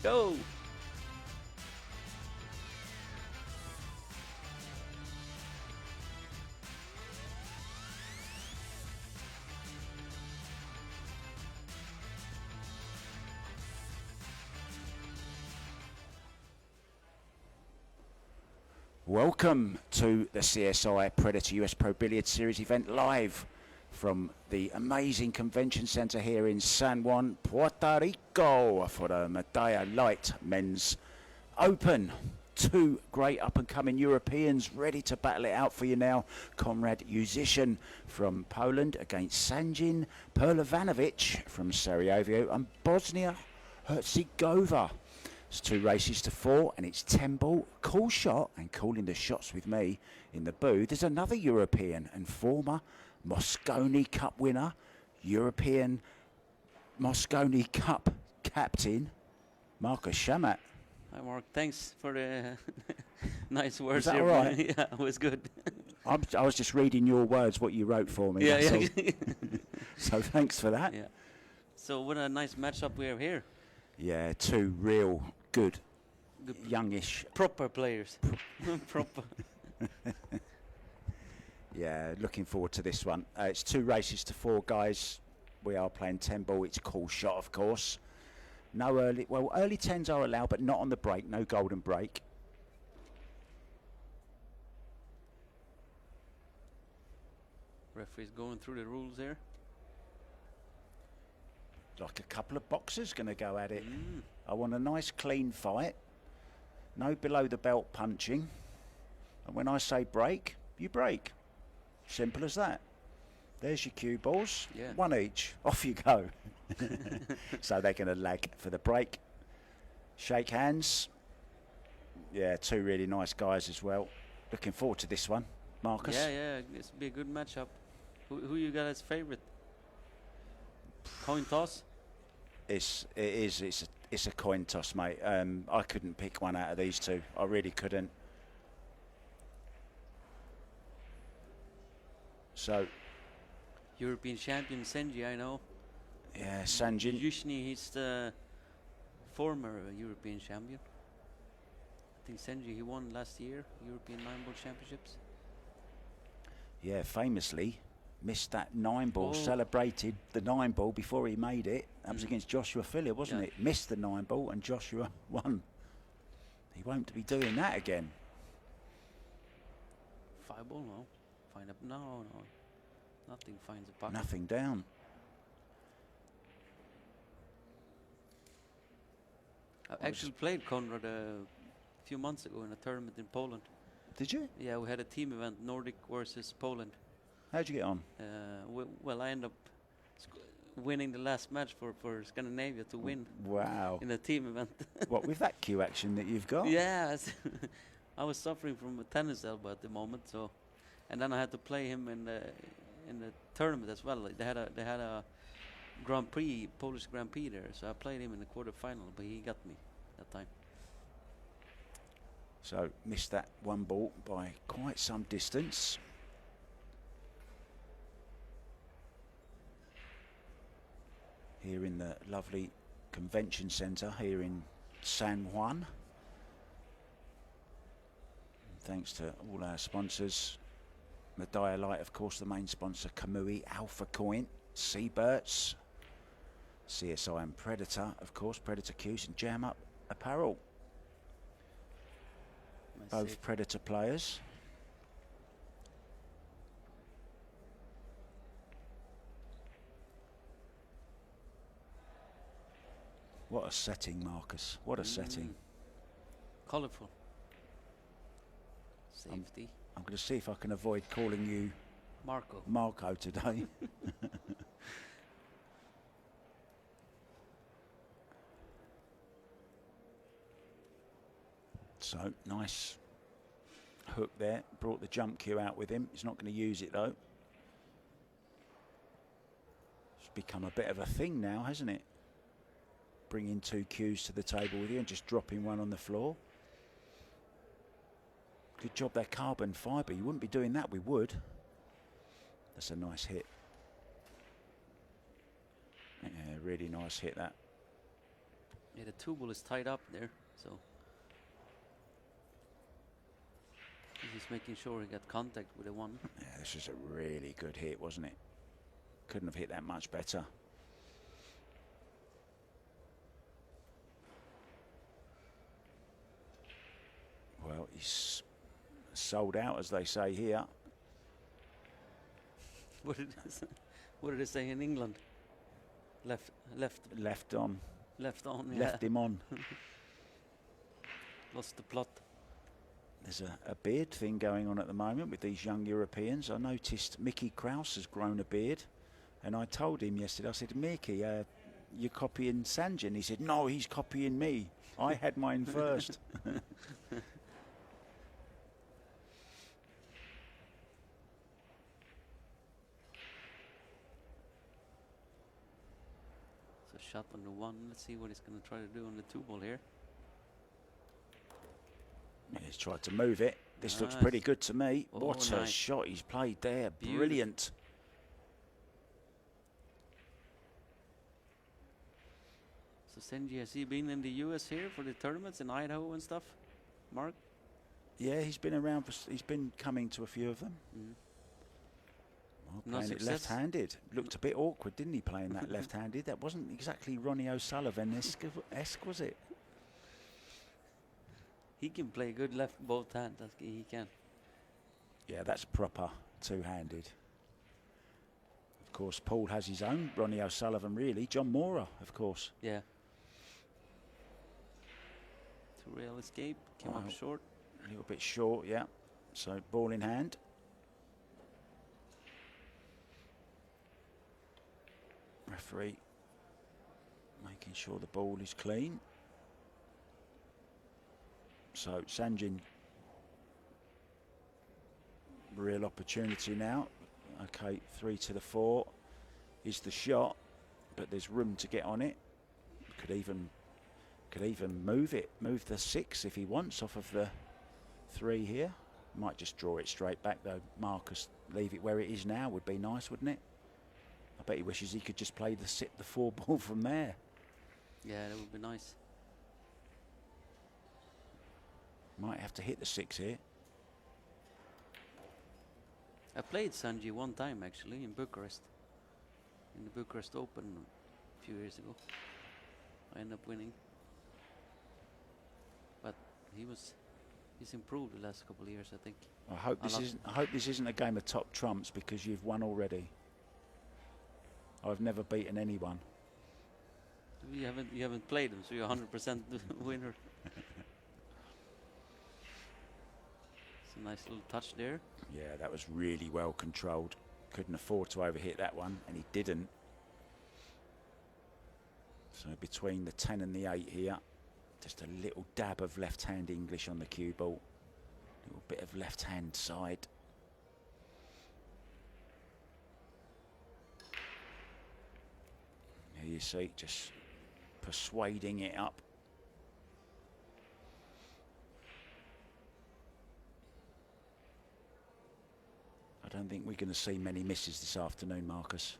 Go! Welcome to the CSI Predator US Pro Billiard Series event live from the amazing convention centre here in San Juan, Puerto Rico for the Medalla Light Men's Open. Two great up-and-coming Europeans ready to battle it out for you now. Konrad Juszczyszyn from Poland against Sanjin Pehlivanovic from Sarajevo and Bosnia-Herzegovina. It's 2 races to 4 and it's 10 ball. Cool shot, and calling the shots with me in the booth there's another European and former Mosconi Cup winner, European Mosconi Cup captain, Marcus Shamat. Hi Mark, thanks for the nice words. Was that here. all right? Yeah, it was good. I was just reading your words, what you wrote for me. Yeah. So thanks for that. Yeah. So what a nice matchup we have here. Yeah, 2 real good youngish. Proper players. Proper. Yeah, looking forward to this one. It's 2 races to 4, guys. We are playing 10 ball. It's a cool shot, of course. No early, well, early 10s are allowed, but not on the break. No golden break. Referee's going through the rules here. Like a couple of boxers going to go at it. I want a nice clean fight. No below the belt punching. And when I say break, you break. Simple as that. There's your cue balls. Yeah. 1 each. Off you go. So they're going to lag for the break. Shake hands. Yeah, 2 really nice guys as well. Looking forward to this one. Marcus? Yeah, it's be a good matchup. Who you got as favorite? Coin toss? It's a coin toss, mate. I couldn't pick one out of these 2. I really couldn't. So European champion Sanjin, I know. yeah, Sanjin. Juszczyszyn, he's the former European champion. I think Sanjin, he won last year European 9-ball championships. Yeah, famously missed that 9-ball. Oh. Celebrated the 9-ball before he made it. That was against Joshua Phillips, wasn't Yeah. it? Missed the 9-ball and Joshua won. He won't be doing that again. 5-ball, no. Find up, no. Nothing finds a pocket. Nothing down. I actually played Konrad a few months ago in a tournament in Poland. Did you? Yeah, we had a team event, Nordic versus Poland. How'd you get on? Well, I ended up winning the last match for Scandinavia to win Wow. in the team event. What, with that cue action that you've got? Yes, I was suffering from a tennis elbow at the moment, so, and then I had to play him in the tournament as well. They had a Grand Prix, Polish Grand Prix there, so I played him in the quarterfinal, but he got me that time. So missed that 1 ball by quite some distance. Here in the lovely convention centre here in San Juan. Thanks to all our sponsors. Medalla Light, of course, the main sponsor. Kamui, Alpha Coin, Seabirds, CSI and Predator, of course, Predator Qs and Jam Up Apparel. Both Predator players. What a setting, Marcus. What a setting. Colourful. Safety. I'm going to see if I can avoid calling you Marco today. So, nice hook there. Brought the jump cue out with him. He's not going to use it, though. It's become a bit of a thing now, hasn't it? Bringing 2 cues to the table with you and just dropping 1 on the floor. Good job, that carbon fibre. You wouldn't be doing that with wood. That's a nice hit. Yeah, really nice hit, that. Yeah, the two ball is tied up there, so he's just making sure he got contact with the one. Yeah, this was a really good hit, wasn't it? Couldn't have hit that much better. Well, he's sold out, as they say here. What did they say in England? Left on. Left on. Yeah. Left him on. Lost the plot. There's a beard thing going on at the moment with these young Europeans. I noticed Mickey Krause has grown a beard, and I told him yesterday, I said, Mickey, you're copying Sanjin. He said, no, he's copying me. I had mine first. So shot on the one. Let's see what he's going to try to do on the two ball here. Yeah, he's tried to move it. This looks Nice. pretty good to me. Oh, What a nice. shot he's played there. Beautiful. Brilliant. So Sanjin, has he been in the US here for the tournaments in Idaho and stuff? Mark? Yeah, he's been around. He's been coming to a few of them. Mm. Well, No playing it success. left-handed. Looked a bit awkward, didn't he, playing that left-handed? That wasn't exactly Ronnie O'Sullivan-esque, was it? He can play good left both hands. He can. Yeah, that's proper two-handed. Of course, Paul has his own Ronnie O'Sullivan, really. John Mora, of course. Yeah. Two rail escape. Came Wow. up short. A little bit short, yeah. So, ball in hand. Referee making sure the ball is clean. So, Sanjin, real opportunity now. Okay, 3 to the 4 is the shot, but there's room to get on it. Could even move it, move the 6 if he wants off of the 3 here. Might just draw it straight back though. Marcus, leave it where it is now would be nice, wouldn't it? I bet he wishes he could just play the 4 ball from there. Yeah, that would be nice. Might have to hit the 6 here. I played Sanjin one time actually in Bucharest. In the Bucharest Open a few years ago. I ended up winning. But he's improved the last couple of years, I think. I hope this isn't a game of top trumps because you've won already. I've never beaten anyone. You haven't played him, so you're 100% the winner. It's a nice little touch there. Yeah, that was really well controlled. Couldn't afford to overhit that one, and he didn't. So between the 10 and the 8 here, just a little dab of left-hand English on the cue ball. A little bit of left-hand side. Here you see, just persuading it up. I don't think we're going to see many misses this afternoon, Marcus.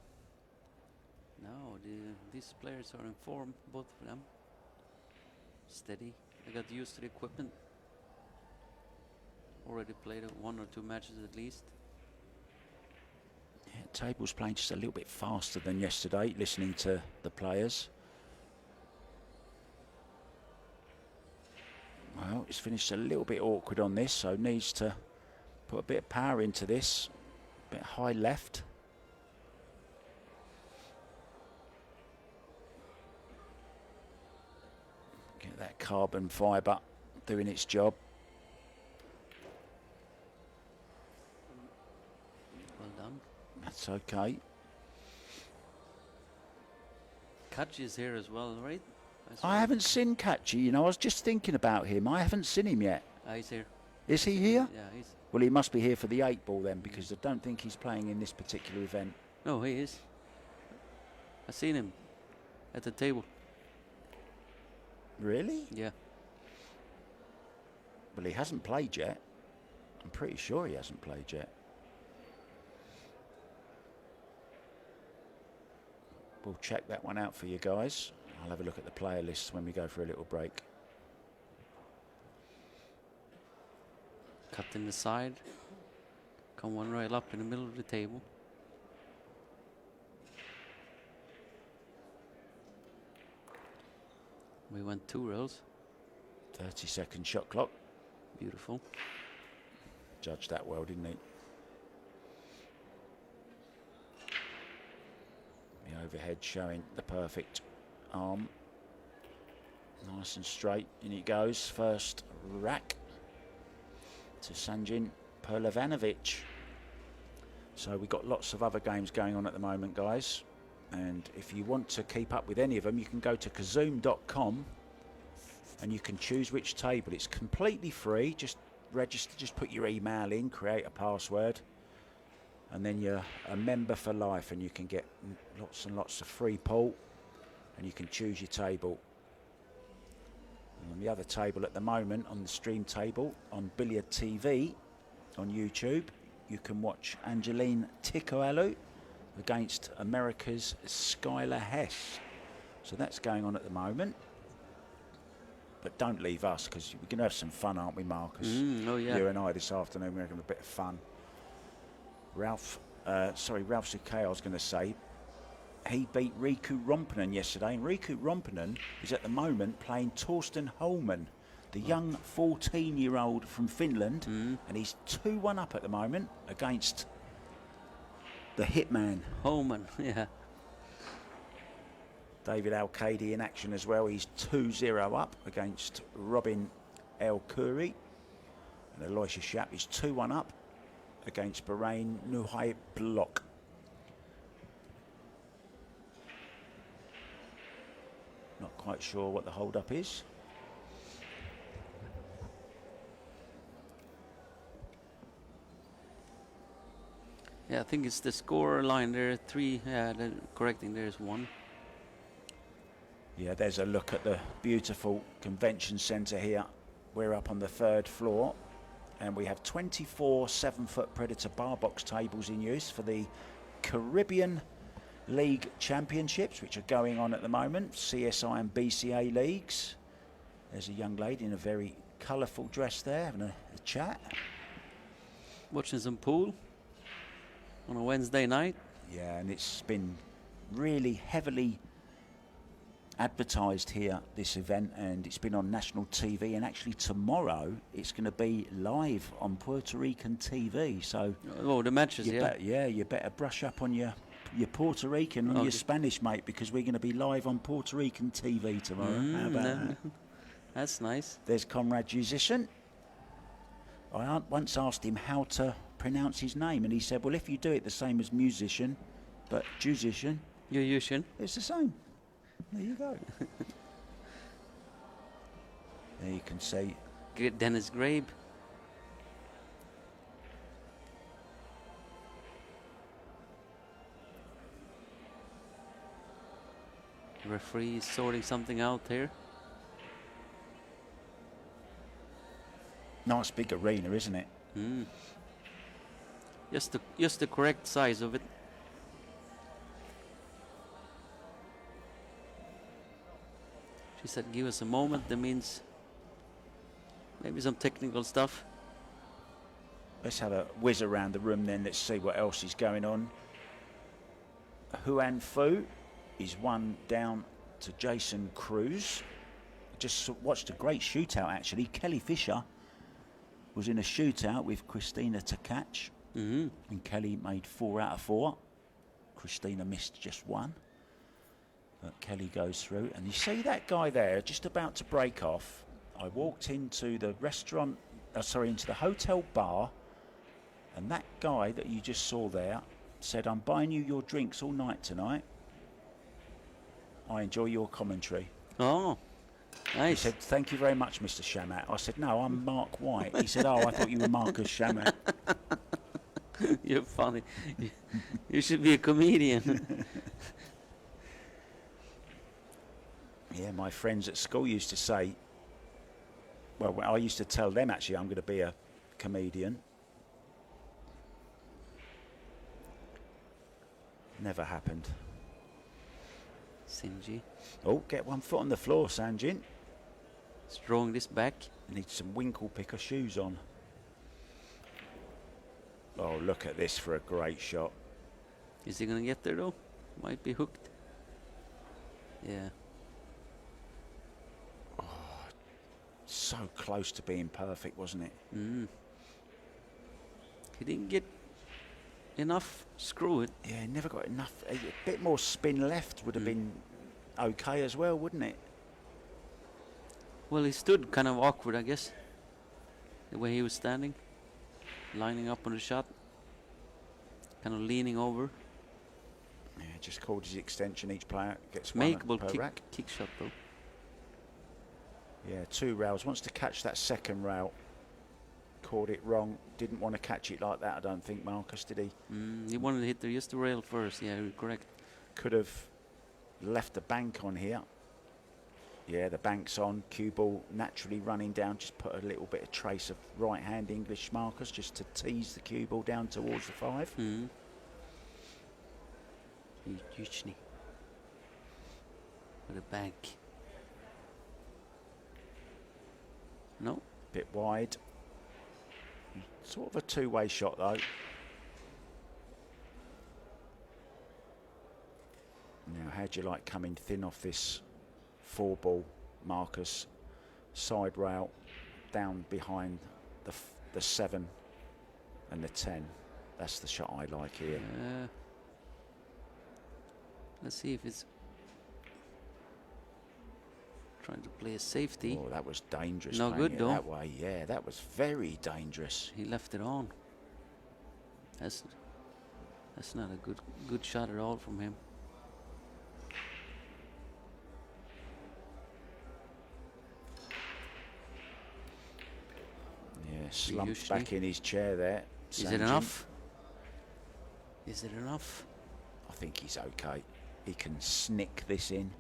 No, these players are in form, both of them. Steady. They got used to the equipment. Already played 1 or 2 matches at least. Yeah, table's playing just a little bit faster than yesterday, listening to the players. Well, it's finished a little bit awkward on this, so needs to put a bit of power into this. A bit high left. Get that carbon fibre doing its job. Well done. That's okay. Kachi is here as well, right? I haven't seen Kachi, you know, I was just thinking about him. I haven't seen him yet. He's here. Is he here? Yeah, he's. Well, he must be here for the 8 ball then, because I don't think he's playing in this particular event. No, he is. I seen him at the table. Really? Yeah. Well, he hasn't played yet. I'm pretty sure he hasn't played yet. We'll check that one out for you guys. I'll have a look at the player list when we go for a little break. Cut in the side. Come one rail up in the middle of the table. We went 2 rails. 30-second shot clock. Beautiful. Judged that well, didn't he? The overhead showing the perfect arm. Nice and straight. In it goes. First rack to Sanjin Pehlivanovic. So we've got lots of other games going on at the moment, guys. And if you want to keep up with any of them, you can go to kazoom.com and you can choose which table. It's completely free. Just register, just put your email in, create a password, and then you're a member for life, and you can get lots and lots of free pool, and you can choose your table. And on the other table at the moment, on the stream table, on Billiard TV, on YouTube, you can watch Angeline Tikoalu against America's Skylar Hess. So that's going on at the moment. But don't leave us, because we're going to have some fun, aren't we, Marcus? Oh, yeah. You and I this afternoon, we're going to have a bit of fun. Ralph Sukkay, I was going to say, he beat Riku Rompinen yesterday, and Riku Rompinen is at the moment playing Torsten Holman, the young 14-year-old from Finland, and he's 2-1 up at the moment against the hitman. Holman, yeah. David Al-Qadi in action as well. He's 2-0 up against Robin El Khoury. And Aloysius Schaap is 2-1 up against Bahrain Nuhai Block. Not quite sure what the hold-up is. Yeah, I think it's the score line there. 3, yeah, the correcting there is 1. Yeah, there's a look at the beautiful convention centre here. We're up on the 3rd floor, and we have 24 7-foot Predator bar box tables in use for the Caribbean League Championships, which are going on at the moment, CSI and BCA leagues. There's a young lady in a very colourful dress there, having a chat. Watching some pool on a Wednesday night. Yeah, and it's been really heavily advertised here, this event, and it's been on national TV, and actually tomorrow it's going to be live on Puerto Rican TV. So the matches, you better brush up on your Puerto Rican and your Spanish, mate, because we're going to be live on Puerto Rican TV tomorrow. How about that? That's nice. There's Konrad Juszczyszyn. I once asked him how to pronounce his name, and he said, well, if you do it the same as musician, but Juszczyszyn, it's the same. There you go. There you can see. Good Dennis Grabe. Referee is sorting something out here. Nice big arena, isn't it? Just the correct size of it. She said, give us a moment. That means maybe some technical stuff. Let's have a whiz around the room then. Let's see what else is going on. Juan Fu is 1 down to Jason Cruz. Just watched a great shootout, actually. Kelly Fisher was in a shootout with Christina Tkach. And Kelly made 4 out of 4. Christina missed just 1. But Kelly goes through, and you see that guy there just about to break off. I walked into the restaurant, into the hotel bar, and that guy that you just saw there said, I'm buying you your drinks all night tonight. I enjoy your commentary. Oh, nice. He said, thank you very much, Mr. Shamat. I said, no, I'm Mark White. He said, oh, I thought you were Marcus Shamat. You're funny. You should be a comedian. Yeah, my friends at school used to say, well, I used to tell them, actually, I'm going to be a comedian. Never happened. Sanjin. Oh, get one foot on the floor, Sanjin. Throwing this back. Needs some winkle picker shoes on. Oh, look at this for a great shot. Is he gonna get there though? Might be hooked. Yeah. So close to being perfect, wasn't it? Mm. He didn't get enough screw it. Yeah, never got enough. A bit more spin left would have been okay as well, wouldn't it? Well, he stood kind of awkward, I guess. The way he was standing, lining up on the shot, kind of leaning over. Yeah, just called his extension. Each player gets one Makeable per rack. kick shot though. Yeah, 2 rails. Wants to catch that second rail. Caught it wrong. Didn't want to catch it like that, I don't think, Marcus, did he? He wanted to hit just the rail first. Yeah, you're correct. Could have left the bank on here. Yeah, the bank's on. Cue ball naturally running down. Just put a little bit of trace of right-hand English, Marcus, just to tease the cue ball down towards the 5. Juszczyszyn with a bank. No. Bit wide. Sort of a two-way shot though. Now, how do you like coming thin off this 4 ball, Marcus? Side rail down behind the 7 and the 10. That's the shot I like here. Let's see if it's trying to play a safety. Oh, that was dangerous. No good though. That way, yeah, that was very dangerous. He left it on. That's not a good shot at all from him. Yeah, slumped back in his chair there. Is it enough? Is it enough? I think he's okay. He can snick this in.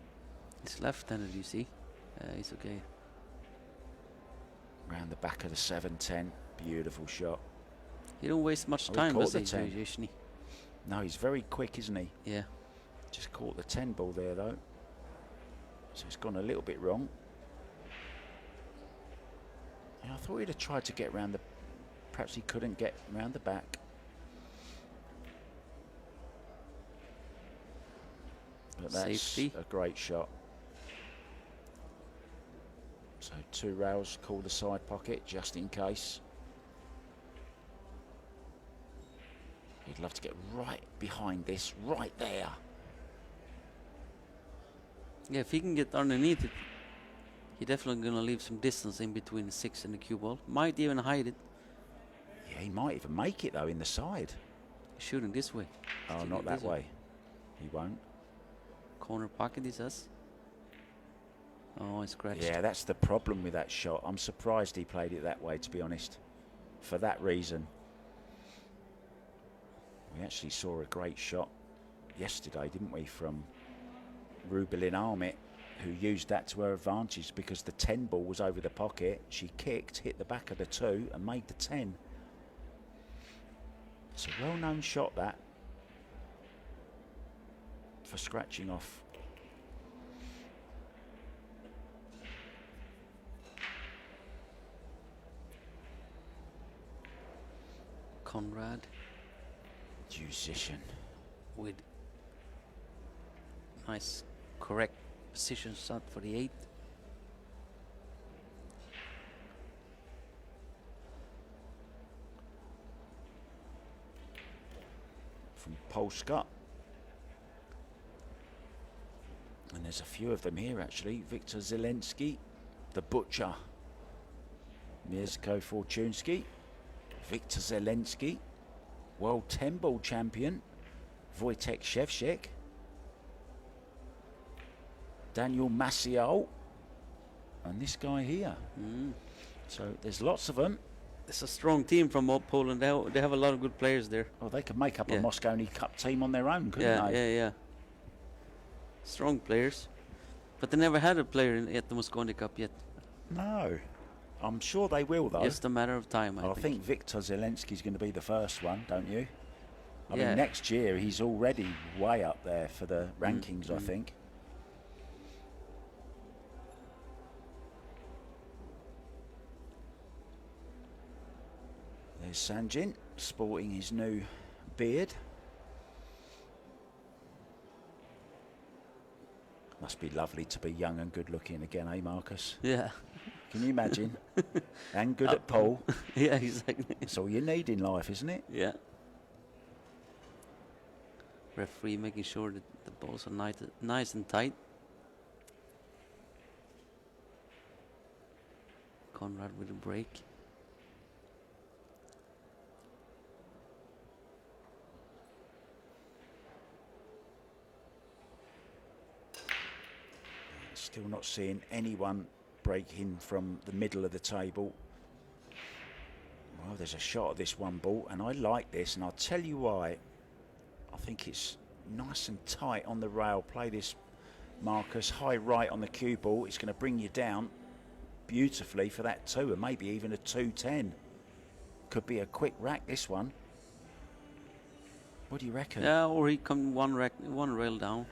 It's left-handed, you see. He's okay. Round the back of the 7-10. Beautiful shot. He don't waste much time, does he, Juszczyszyn? No, he's very quick, isn't he? Yeah. Just caught the 10 ball there, though. So it's gone a little bit wrong. And I thought he'd have tried to get round the... Perhaps he couldn't get round the back. But that's Safety. a great shot. So 2 rails, call the side pocket just in case. He'd love to get right behind this, right there. Yeah, if he can get underneath it, he's definitely going to leave some distance in between the 6 and the cue ball. Might even hide it. Yeah, he might even make it though in the side. Shooting this way. Oh, not that way. He won't. Corner pocket, he says. Oh, it's scratched. Yeah, that's the problem with that shot. I'm surprised he played it that way, to be honest. For that reason. We actually saw a great shot yesterday, didn't we, from Rubilin-Armit, who used that to her advantage because the 10 ball was over the pocket. She kicked, hit the back of the 2 and made the 10. It's a well-known shot, that, for scratching off. Konrad. Juszczyszyn. With nice, correct position shot for the 8. From Polska. And there's a few of them here actually. Victor Zelensky, the Butcher. Mirko Fortuński, Victor Zelensky, World 10 ball champion, Wojtek Szewczyk, Daniel Maciel, and this guy here. So there's lots of them. It's a strong team from Poland. They have a lot of good players there. Oh, they could make up a Mosconi Cup team on their own, couldn't they? Yeah. Strong players. But they never had a player at the Mosconi Cup yet. No. I'm sure they will, though. Just a matter of time, I think Victor Zelensky's going to be the first one, don't you? I mean, next year he's already way up there for the rankings, I think. There's Sanjin sporting his new beard. Must be lovely to be young and good looking again, eh, Marcus? Yeah. Can you imagine? And good at pool. Yeah, exactly. That's all you need in life, isn't it? Yeah. Referee making sure that the balls are nice and tight. Konrad with a break. Still not seeing anyone break in from the middle of the table. Well, there's a shot at this one ball, and I like this, and I'll tell you why. I think it's nice and tight on the rail. Play this, Marcus, high right on the cue ball. It's going to bring you down beautifully for that 2, and maybe even a 2-10. Could be a quick rack, this one. What do you reckon? Yeah, or he come one rail down,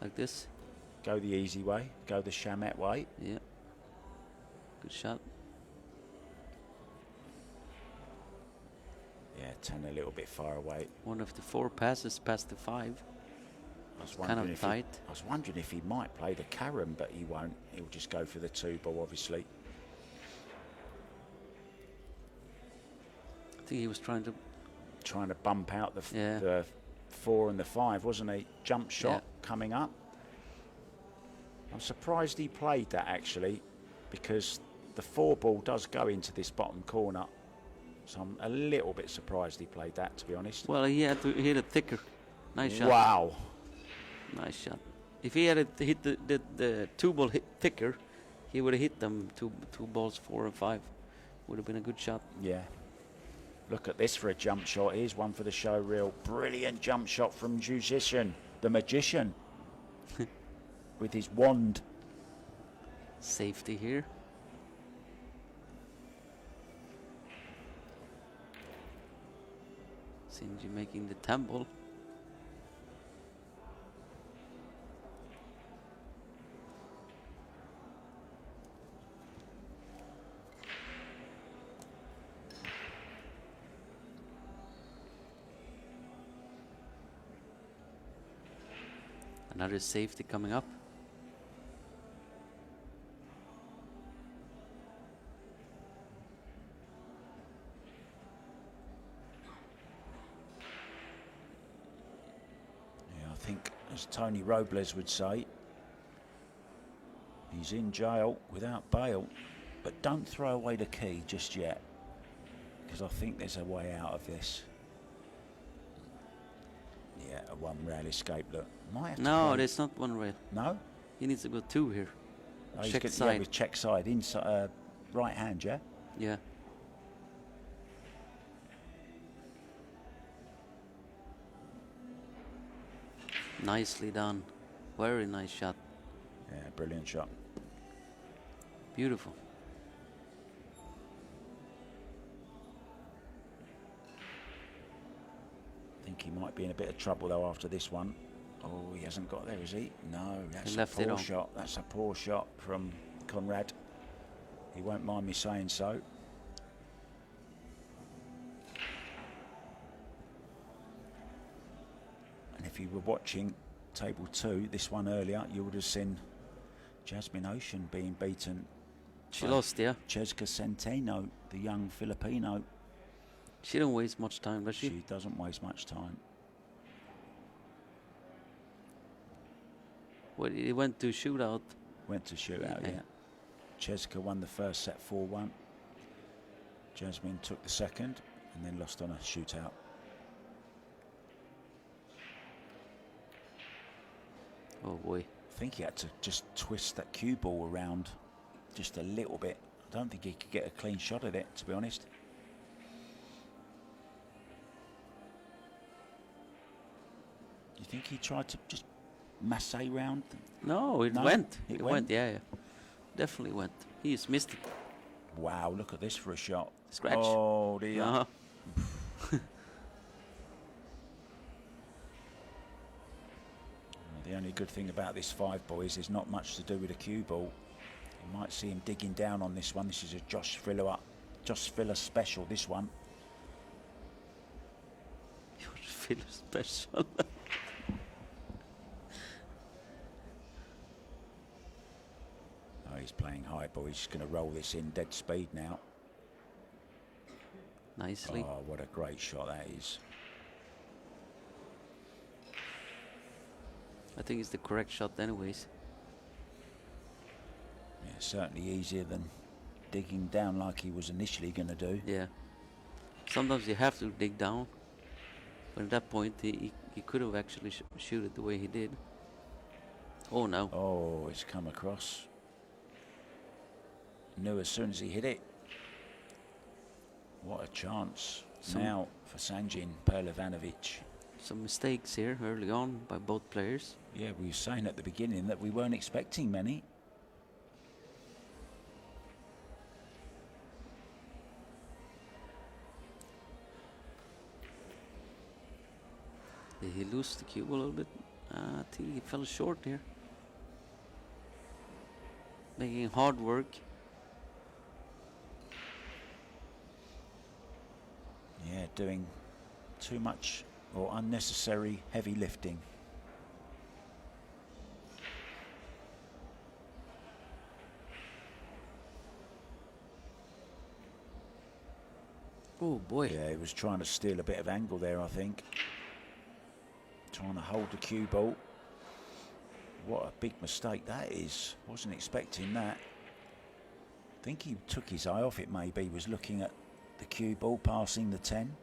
like this. Go the easy way. Go the Shamet way. Yeah. Good shot. Yeah, 10 a little bit far away. One of the 4 passes past the 5. Kind of tight. I was wondering if he might play the carom, but he won't. He'll just go for the 2 ball, obviously. I think he was trying to bump out the 4 and the 5, wasn't he? Jump shot coming up. I'm surprised he played that, actually, because the 4 ball does go into this bottom corner. So I'm a little bit surprised he played that, to be honest. Well, he had to hit it thicker. Nice shot. Wow. Nice shot. If he had hit the 2 ball hit thicker, he would have hit them two balls 4 and 5. Would have been a good shot. Yeah. Look at this for a jump shot. Here's one for the show reel. Brilliant jump shot from Juszczyszyn, the magician, with his wand. Safety here. Sanjin making the tumble. Another safety coming up. Yeah, I think, as Tony Robles would say, he's in jail without bail. But don't throw away the key just yet, because I think there's a way out of this. Yeah, a 1 rail escape. Look, might have to No, play. there's not 1 rail. No? He needs to go 2 here. Oh, he's Check got- side. Yeah, with check side, inside, right hand, yeah? Yeah. Nicely done. Very nice shot. Yeah, brilliant shot. Beautiful. I think he might be in a bit of trouble though after this one. Oh, he hasn't got there, is he? No, that's He a left it poor on. shot. That's a poor shot from Konrad. He won't mind me saying so. And if you were watching table 2, this one earlier, you would have seen Jasmine Ocean being beaten. She by lost, yeah. Cheska Centeno, the young Filipino. She don't waste much time, does she? She doesn't waste much time. Well, he went to shootout. Went to shootout, Yeah. yeah. Cheska won the first set 4-1. Jasmine took the second and then lost on a shootout. Oh boy. I think he had to just twist that cue ball around just a little bit. I don't think he could get a clean shot at it, to be honest. Do you think he tried to just massage round? No, it No, went. it It went? went, yeah. Definitely went. He's missed it. Wow, look at this for a shot. Scratch. Oh, dear. Uh-huh. The only good thing about this 5 ball is there's not much to do with a cue ball. You might see him digging down on this one. This is a Josh Frillow Just Filler special, this one. George Filler special. Oh, he's playing high ball. He's going to roll this in dead speed now. Nicely. Oh, what a great shot that is. I think it's the correct shot anyways. Yeah, certainly easier than digging down like he was initially going to do. Yeah. Sometimes you have to dig down. But at that point, he could have actually shoot it the way he did. Oh, no. Oh, it's come across. Knew as soon as he hit it. What a chance now for Sanjin, Pehlivanovic. Some mistakes here early on by both players. Yeah, we were saying at the beginning that we weren't expecting many. Did he lose the cube a little bit? I think he fell short here. Making hard work. Yeah, doing too much or unnecessary heavy lifting. Oh boy. Yeah, he was trying to steal a bit of angle there, I think. Trying to hold the cue ball. What a big mistake that is. Wasn't expecting that. I think he took his eye off it maybe. He was looking at the cue ball passing the 10.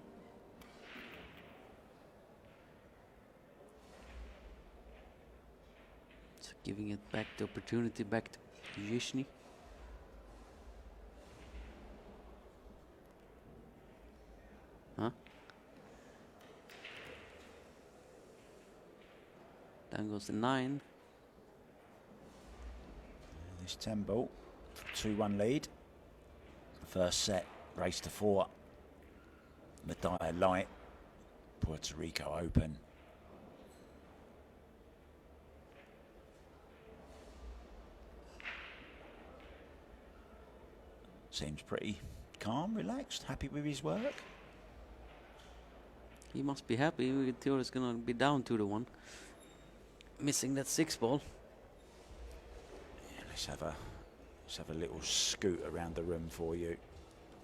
So giving it back the opportunity back to Juszczyszyn. Huh? Down goes the 9. This 10 ball, 2-1 lead. First set, race to 4. Medalla light, Puerto Rico open. Seems pretty calm, relaxed, happy with his work. He must be happy. We thought it's gonna be down 2-1. Missing that 6 ball. Yeah, let's have a little scoot around the room for you.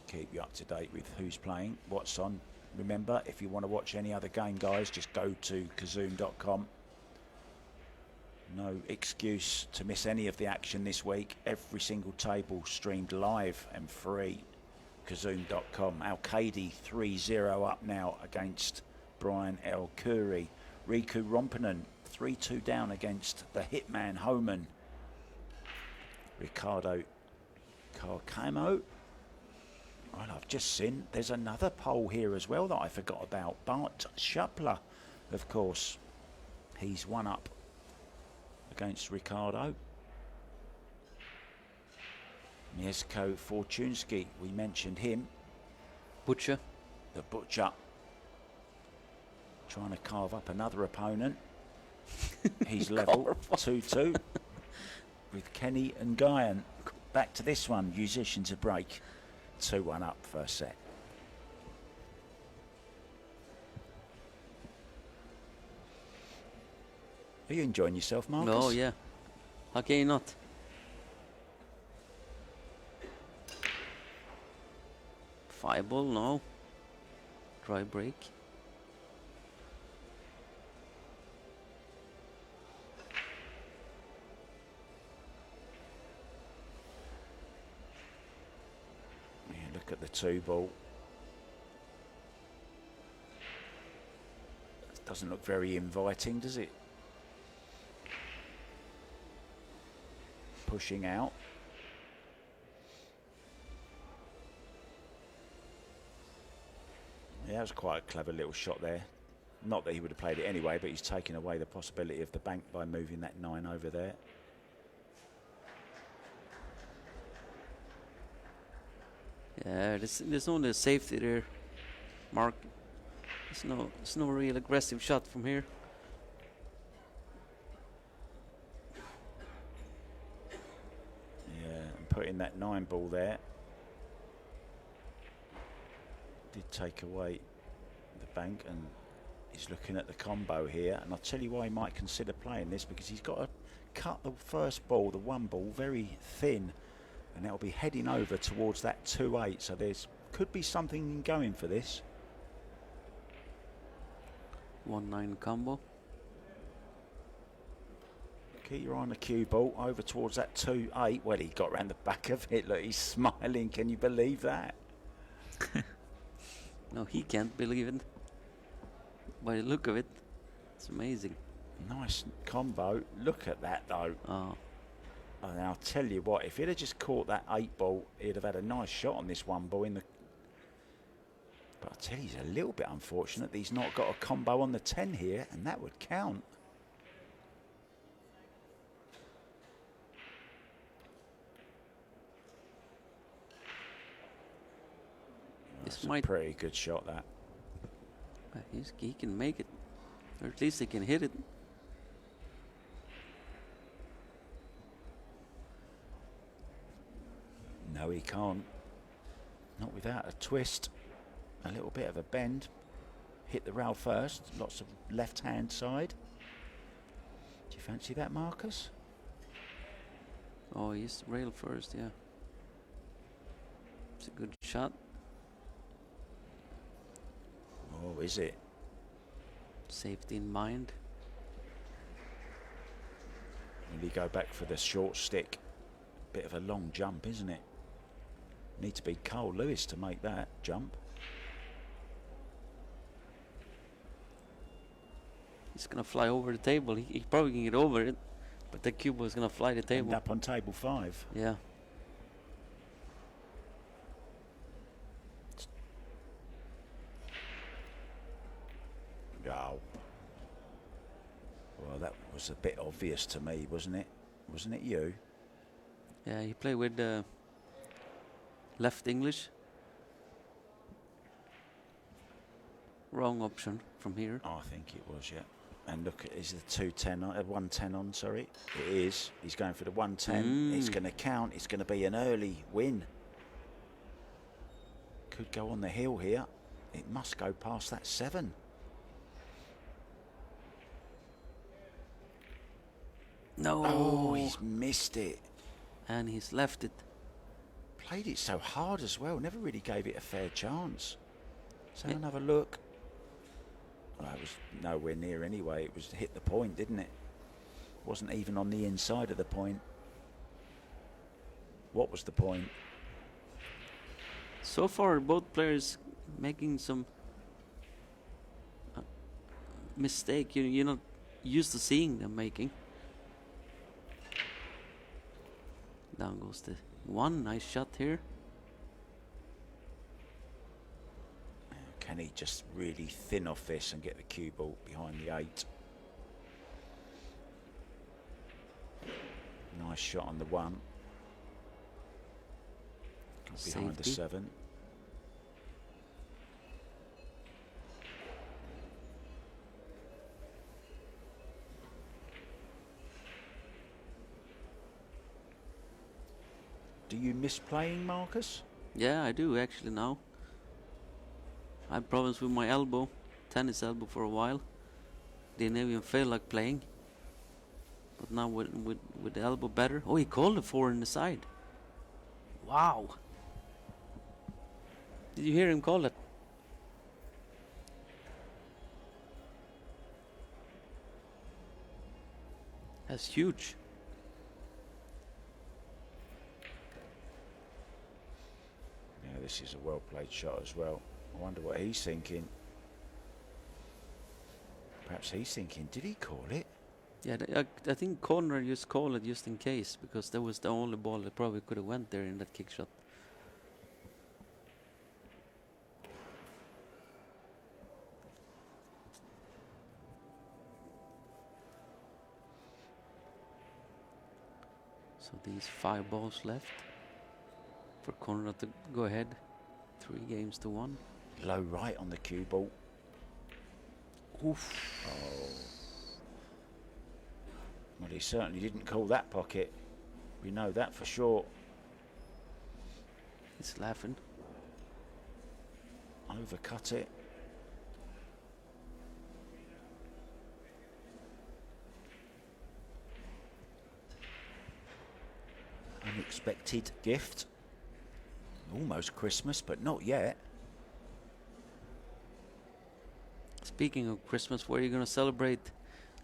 Keep you up to date with who's playing, what's on. Remember, if you want to watch any other game, guys, just go to kazoom.com. No excuse to miss any of the action this week. Every single table streamed live and free. Kazoom.com. Al-Qaidi 3-0 up now against Brian El Khoury. Riku Rompinen 3-2 down against the hitman Homan. Ricardo Carcamo. Well, I've just seen there's another poll here as well that I forgot about. Bart Schapler, of course. He's one up against Ricardo. Mieszko Fortunski, we mentioned him. Butcher. The Butcher. Trying to carve up another opponent. He's level 2-2 with Kenny and Guyan. Back to this one, Juszczyszyn to break. 2-1 up first set. Are you enjoying yourself, Marcus? Oh yeah. How can you not? Fireball, no. Dry break. Yeah, look at the 2 ball. Doesn't look very inviting, does it? Pushing out. Yeah, that was quite a clever little shot there. Not that he would have played it anyway, but he's taken away the possibility of the bank by moving that 9 over there. Yeah, there's only a safety there, Mark. It's no real aggressive shot from here. Yeah, and putting that 9 ball there. did take away the bank, and he's looking at the combo here, and I'll tell you why he might consider playing this, because he's got to cut the first ball, the one ball, very thin, and that'll be heading over towards that 2-8, so there's could be something going for this. 1-9 combo. Keep your eye on the cue ball over towards that 2-8. Well, he got round the back of it. Look, he's smiling. Can you believe that? No, he can't believe it. By the look of it, it's amazing. Nice combo. Look at that, though. Oh. And I'll tell you what, if he'd have just caught that 8 ball, he'd have had a nice shot on this 1 ball in the. But I'll tell you, he's a little bit unfortunate that he's not got a combo on the 10 here, and that would count. This That's a might pretty good shot, that. he can make it, or at least he can hit it. No, he can't. Not without a twist. A little bit of a bend. Hit the rail first. Lots of left-hand side. Do you fancy that, Marcus? Oh, he's rail first, yeah. It's a good shot. Oh, is it? Safety in mind. Will he go back for the short stick? Bit of a long jump, isn't it? Need to be Carl Lewis to make that jump. He's gonna fly over the table. He probably can get over it, but the cube was gonna fly the table. End up on table 5. Yeah. Oh. Well, that was a bit obvious to me, wasn't it? Wasn't it you? Yeah, he played with left English. Wrong option from here. I think it was, yeah. And look, is the 210 on, 110 on, sorry. It is. He's going for the 110. It's going to count. It's going to be an early win. Could go on the hill here. It must go past that 7. No. Oh, he's missed it. And he's left it. Played it so hard as well. Never really gave it a fair chance. So another look. Well, it was nowhere near anyway. It was hit the point, didn't it? Wasn't even on the inside of the point. What was the point? So far, both players making some mistake you're not used to seeing them making. Down goes the 1. Nice shot here. Can he just really thin off this and get the cue ball behind the 8? Nice shot on the 1. Behind the 7. Do you miss playing, Marcus? Yeah, I do actually now. I had problems with my elbow, tennis elbow, for a while. Didn't even feel like playing. But now with the elbow better. Oh, he called the 4 in the side. Wow. Did you hear him call it? That's huge. Yeah, this is a well-played shot as well. I wonder what he's thinking. Perhaps he's thinking, did he call it? Yeah, I think Konrad just called it just in case, because that was the only ball that probably could have went there in that kick shot. So these 5 balls left for Konrad to go ahead. 3 games to 1. Low right on the cue ball. Oof. Oh. Well, he certainly didn't call that pocket. We know that for sure. He's laughing. Over overcut it. Unexpected gift. Almost Christmas, but not yet. Speaking of Christmas, where are you going to celebrate?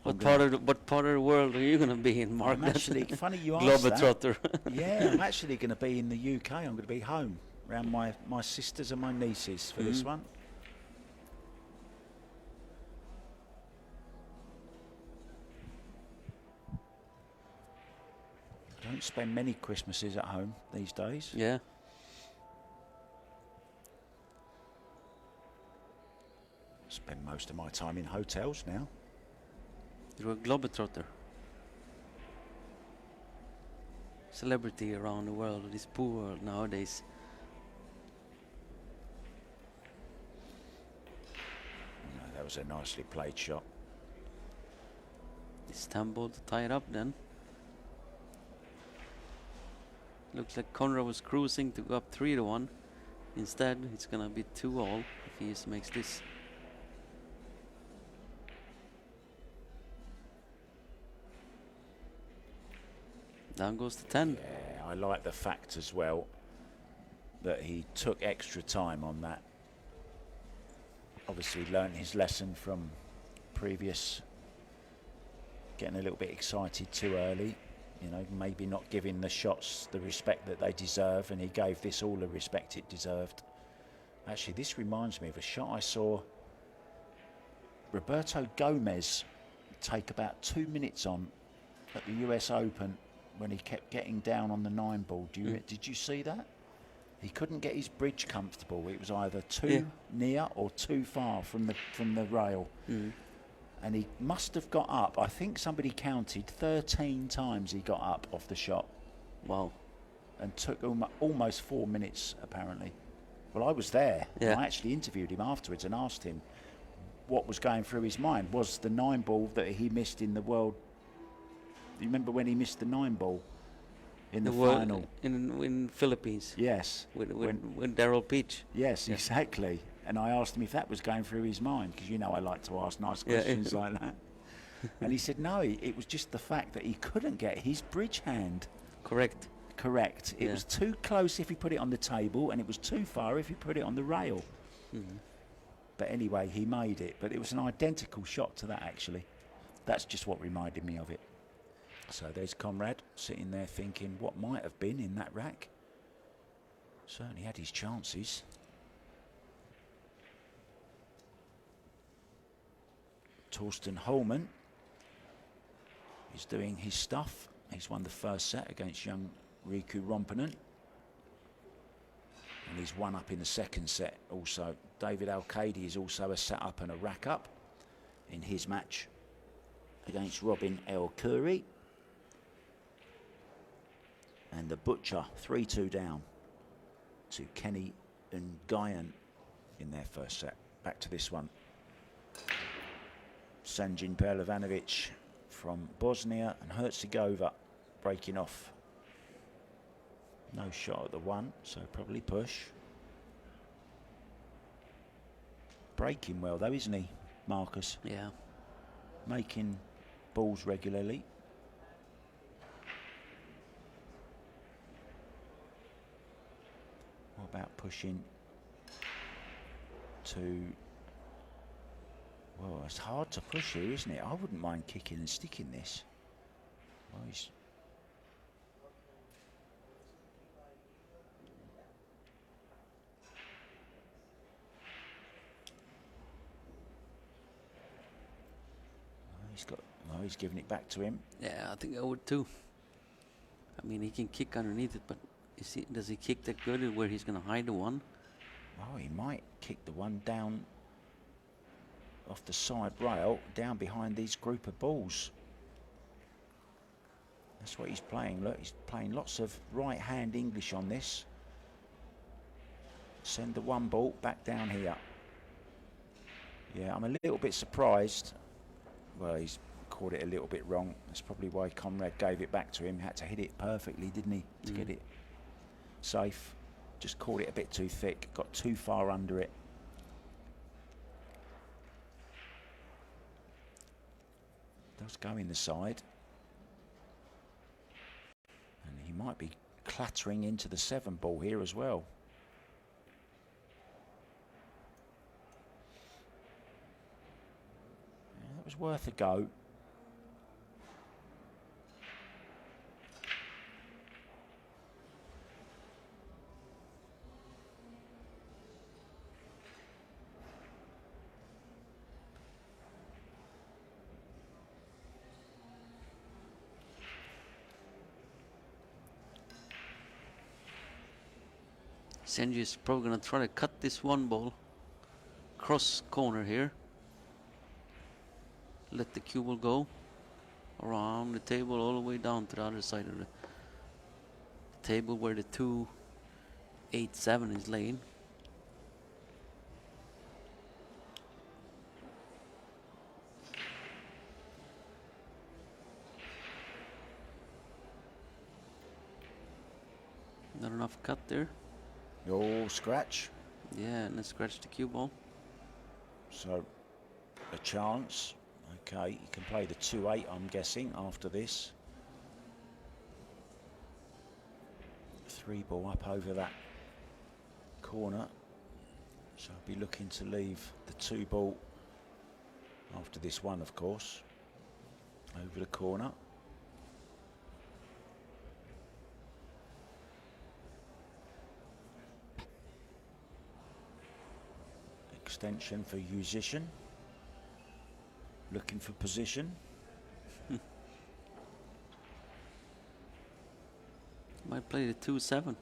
What part of the world are you going to be in, Mark? I'm actually, funny you asked that. Globetrotter. Yeah, I'm actually going to be in the UK. I'm going to be home around my sisters and my nieces for this one. I don't spend many Christmases at home these days. Yeah. Spend most of my time in hotels now. You're a globetrotter. Celebrity around the world, this poor world nowadays. No, that was a nicely played shot. It's Tambo to tie it up then. Looks like Konrad was cruising to go up 3-1. Instead, it's gonna be 2-all if he just makes this. Down goes to 10. Yeah, I like the fact as well that he took extra time on that. Obviously learned his lesson from previous, getting a little bit excited too early, you know, maybe not giving the shots the respect that they deserve, and he gave this all the respect it deserved. Actually, this reminds me of a shot I saw Roberto Gomez take about 2 minutes on at the US Open when he kept getting down on the 9 ball. Did you see that? He couldn't get his bridge comfortable. It was either too near or too far from the rail. And he must have got up. I think somebody counted 13 times he got up off the shot. Wow. And took almost 4 minutes, apparently. Well, I was there. Yeah. I actually interviewed him afterwards and asked him what was going through his mind. Was the 9 ball that he missed in the World... You remember when he missed the 9 ball in the final? In Philippines. Yes. With Daryl Peach. Yes, exactly. And I asked him if that was going through his mind, because you know I like to ask nice questions like that. And he said no, it was just the fact that he couldn't get his bridge hand. Correct. It was too close if he put it on the table, and it was too far if he put it on the rail. But anyway, he made it. But it was an identical shot to that, actually. That's just what reminded me of it. So there's Konrad sitting there thinking what might have been in that rack. Certainly had his chances. Torsten Holman is doing his stuff. He's won the first set against young Riku Rompinen. And he's one up in the second set also. David Alcady is also a set up and a rack up in his match against Robin El Khoury. And the Butcher 3-2 down to Kenny and Guyan in their first set. Back to this one. Sanjin Pehlivanovic from Bosnia and Herzegovina breaking off. No shot at the 1, so probably push. Breaking well though, isn't he, Marcus? Yeah. Making balls regularly. What about pushing to... Well, it's hard to push here, isn't it? I wouldn't mind kicking and sticking this. Well, he's... Well, he's giving it back to him. Yeah, I think I would too. I mean, he can kick underneath it, but does he kick that good where he's going to hide the 1? Well, he might kick the 1 down off the side rail, down behind these group of balls. That's what he's playing. Look, he's playing lots of right-hand English on this. Send the 1 ball back down here. Yeah, I'm a little bit surprised. Well, he's caught it a little bit wrong. That's probably why Konrad gave it back to him. Had to hit it perfectly, didn't he, to get it safe. Just caught it a bit too thick, got too far under it. Does go in the side. And he might be clattering into the 7 ball here as well. Yeah, that was worth a go. Sanjin is probably gonna try to cut this 1 ball cross corner here. Let the cue ball go around the table all the way down to the other side of the table where the 2-8-7 is laying. Not enough cut there. Oh, scratch. Yeah, and then scratch the cue ball. So, a chance. Okay, you can play the 2-8, I'm guessing, after this. 3 ball up over that corner. So I'll be looking to leave the 2 ball after this one, of course, over the corner. Extension for Juszczyszyn. Looking for position. Might play the 2-7.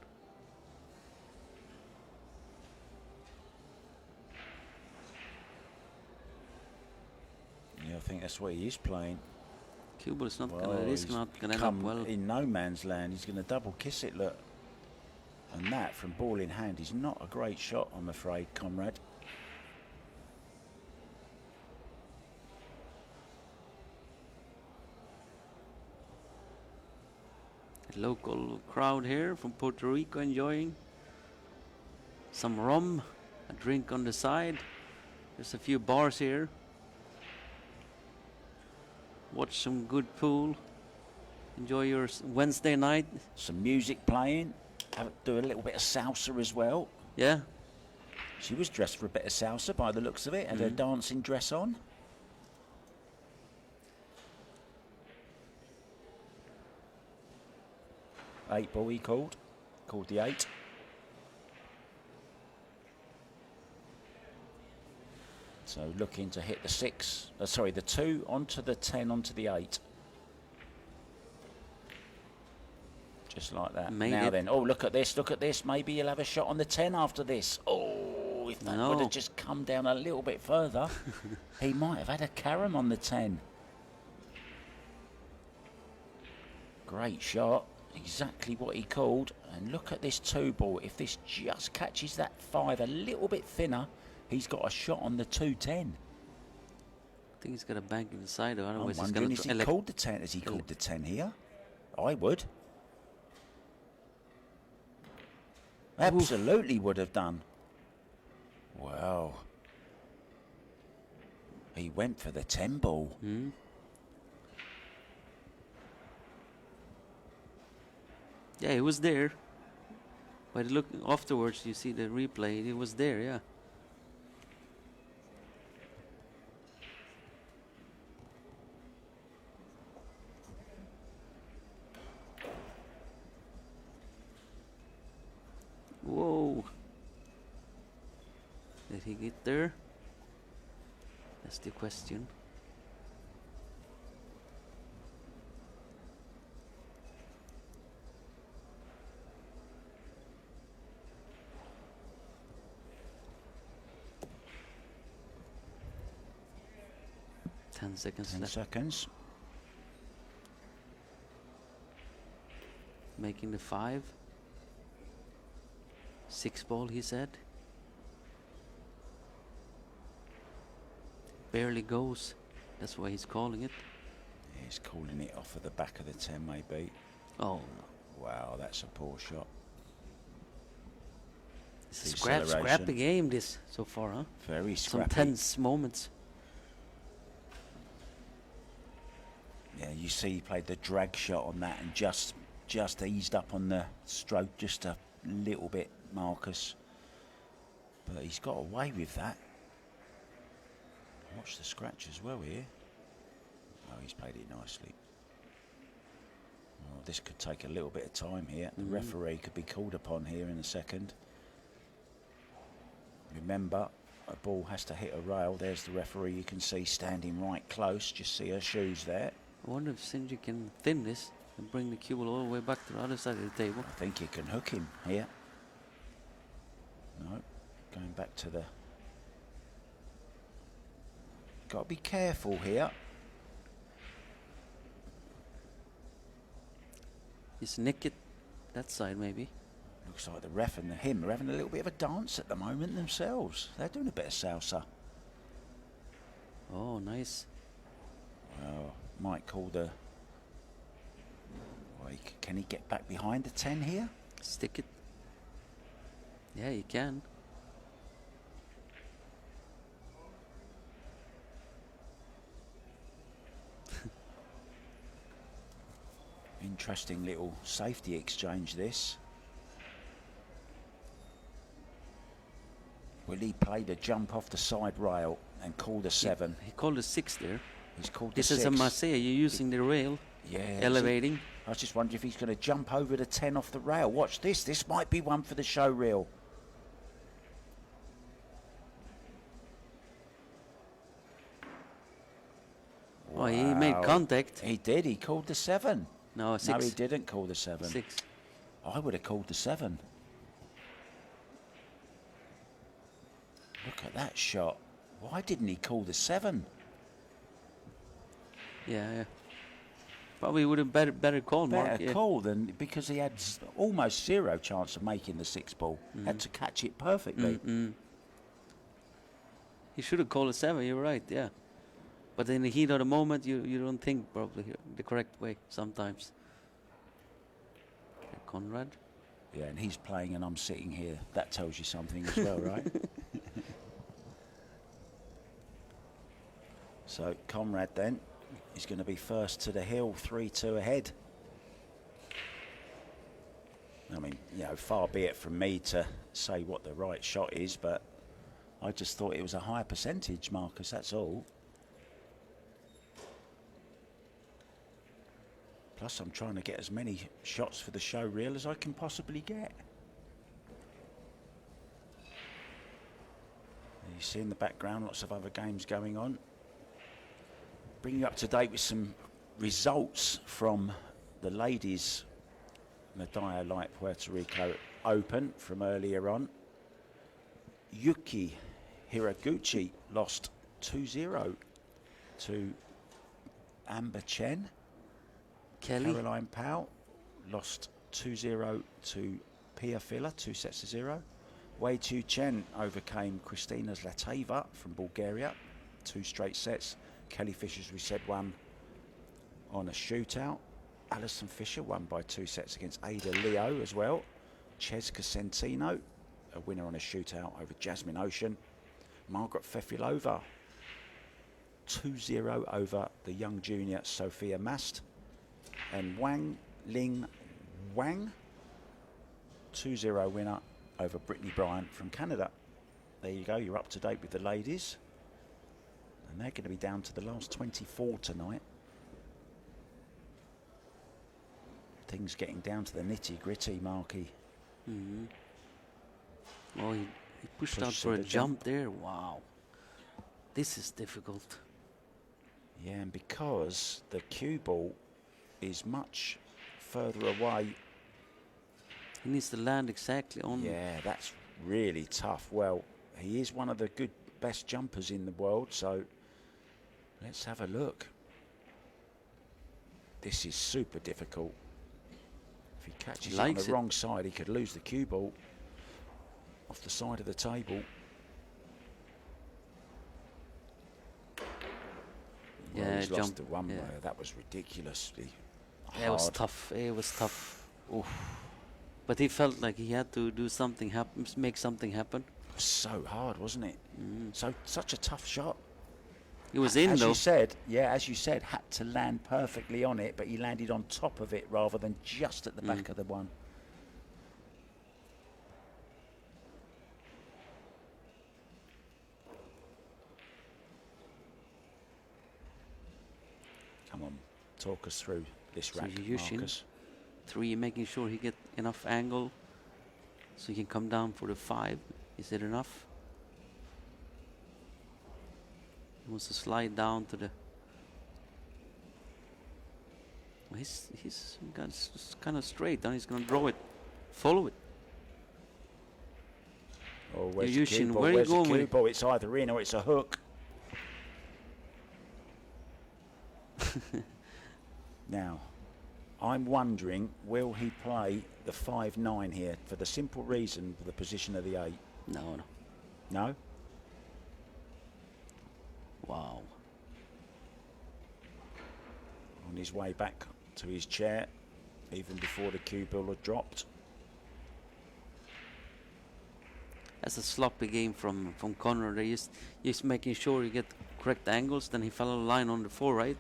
Yeah, I think that's what he is playing. Cue ball is not gonna. It is not gonna end up Come well. in no man's land. He's going to double kiss it. Look, and that from ball in hand is not a great shot, I'm afraid, Konrad. Local crowd here from Puerto Rico enjoying some rum, a drink on the side. There's a few bars here. Watch some good pool. Enjoy your Wednesday night. Some music playing. Do a little bit of salsa as well. Yeah. She was dressed for a bit of salsa by the looks of it, and her dancing dress on. Eight ball he called the 8. So looking to hit the 6, sorry, the 2 onto the 10 onto the 8. Just like that. Made now it. then, oh look at this, maybe he'll have a shot on the 10 after this. Oh, if that would have just come down a little bit further, he might have had a carom on the 10. Great shot. Exactly what he called. And look at this 2 ball. If this just catches that 5 a little bit thinner, he's got a shot on the 2-10. I think he's got a bank inside. Otherwise I'm he's wondering, gonna is he called the 10? Has he called the 10 here? I would. Absolutely would have done. Wow. He went for the 10 ball. Yeah, he was there. But look afterwards, you see the replay. He was there, yeah. Whoa. Did he get there? That's the question. Ten seconds left. Seconds. Making the 5. 6 ball, he said. Barely goes. That's why he's calling it. He's calling it off of the back of the 10, maybe. Oh. Wow, that's a poor shot. It's a scrappy game this so far, huh? Very scrappy. Some tense moments. Yeah, you see he played the drag shot on that and just eased up on the stroke just a little bit, Marcus. But he's got away with that. Watch the scratch as well here. Oh, he's played it nicely. Well, this could take a little bit of time here. The referee could be called upon here in a second. Remember, a ball has to hit a rail. There's the referee, you can see standing right close. Just see her shoes there. I wonder if Sanjin can thin this and bring the cue ball all the way back to the other side of the table. I think he can hook him here. No, going back to the... Got to be careful here. Just nick it that side maybe. Looks like the ref and him are having a little bit of a dance at the moment themselves. They're doing a bit of salsa. Oh, nice. Well, might call the... Well, can he get back behind the 10 here? Stick it. Yeah, you can. Interesting little safety exchange this. Will he play the jump off the side rail and call the 7? He called a 6 there. He's called the This 6. is a Marseille. You're using the rail. Yeah. Elevating. I was just wondering if he's going to jump over the 10 off the rail. Watch this. This might be one for the show reel. Oh, he made contact. He did. He called the 7. No, 6. No, he didn't call the 7. 6. I would have called the 7. Look at that shot. Why didn't he call the 7? Yeah. Probably would have better call, Mark. Better call than, because he had almost zero chance of making the 6 ball. Had to catch it perfectly. He should have called a 7. You're right. Yeah. But in the heat of the moment, you don't think probably the correct way sometimes. Konrad. Yeah, and he's playing and I'm sitting here. That tells you something as well, right? So Konrad then is going to be first to the hill, 3-2 ahead. I mean, you know, far be it from me to say what the right shot is, but I just thought it was a higher percentage, Marcus, that's all. Plus, I'm trying to get as many shots for the show reel as I can possibly get. You see in the background lots of other games going on. Bring you up to date with some results from the ladies' Medalla Light Puerto Rico Open from earlier on. Yuki Hiraguchi lost 2-0 to Amber Chen. Caroline Powell lost 2-0 to Pia Fila, 2-0. Wei Chu Chen overcame Kristina Zlateva from Bulgaria, 2 straight sets. Kelly Fisher, as we said, won on a shootout. Alison Fisher won by 2 sets against Ada Leo as well. Cheska Centino, a winner on a shootout over Jasmine Ocean. Margaret Fefilova, 2-0 over the young junior Sophia Mast. And Wang Ling Wang, 2-0 winner over Brittany Bryant from Canada. There you go, you're up to date with the ladies. And they're going to be down to the last 24 tonight. Things getting down to the nitty-gritty, Marky. Oh, he pushed out for a jump there. Wow. This is difficult. Yeah, and because the cue ball is much further away. He needs to land exactly on. Yeah, that's really tough. Well, he is one of the best jumpers in the world, so let's have a look. This is super difficult. If he catches it on the wrong side, he could lose the cue ball off the side of the table. Well, Yeah, he's lost the one. Yeah. That was ridiculously hard. It was tough. It was tough. Oof. But he felt like he had to do something happen, make something happen. It was so hard, wasn't it? Such a tough shot. He was in as though. you said, as you said, had to land perfectly on it, but he landed on top of it rather than just at the back of the one. Come on, talk us through this rack, Marcus. 3, making sure he get enough angle so he can come down for the 5. Is it enough? He wants to slide down to the... Well, he's kind of straight, and he's going to draw it. Follow it. Oh, where's the Juszczyszyn, cue ball? where are you Where's the going cue with it? ball? It's either in or it's a hook. Now, I'm wondering, will he play the 5-9 here for the simple reason for the position of the 8? No. No? Wow. On his way back to his chair, even before the cue ball had dropped. That's a sloppy game from Konrad. They just making sure you get correct angles. Then he fell out of line on the 4, right?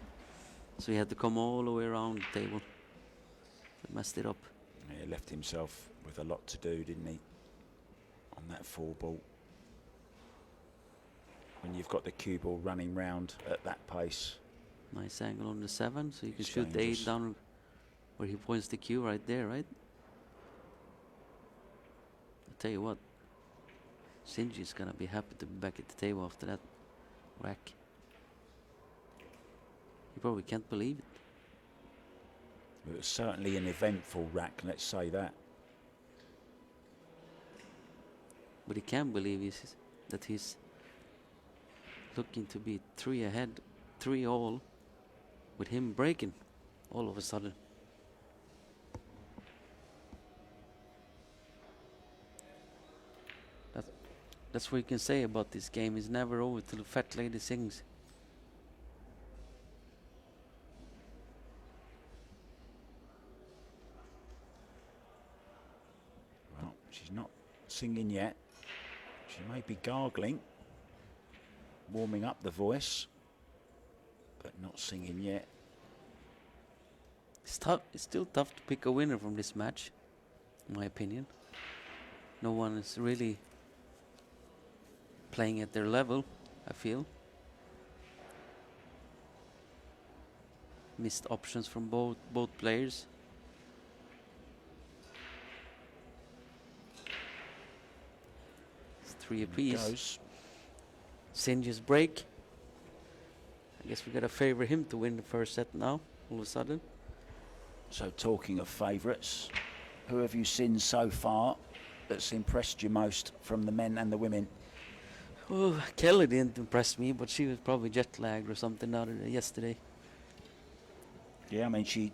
So he had to come all the way around the table. That messed it up. Yeah, he left himself with a lot to do, didn't he? On that 4 ball. When you've got the cue ball running round at that pace. Nice angle on the 7, so you can It's shoot the 8 dangerous. down where he points the cue right there, right? I'll tell you what, Sanjin's gonna be happy to be back at the table after that whack. He probably can't believe it. It was certainly an eventful rack, let's say that. But he can't believe that he's looking to be 3 ahead, 3 all, with him breaking all of a sudden. That's what you can say about this game. It's never over till the fat lady sings. Well, she's not singing yet. She may be gargling, warming up the voice, but not singing yet. It's tough. It's still tough to pick a winner from this match, in my opinion. No one is really playing at their level, I feel. Missed options from both players. It's 3 apiece. Goes. Sanjin's break. I guess we gotta favor him to win the first set now, all of a sudden. So talking of favourites, who have you seen so far that's impressed you most from the men and the women? Oh, Kelly didn't impress me, but she was probably jet lagged or something yesterday. Yeah, I mean, she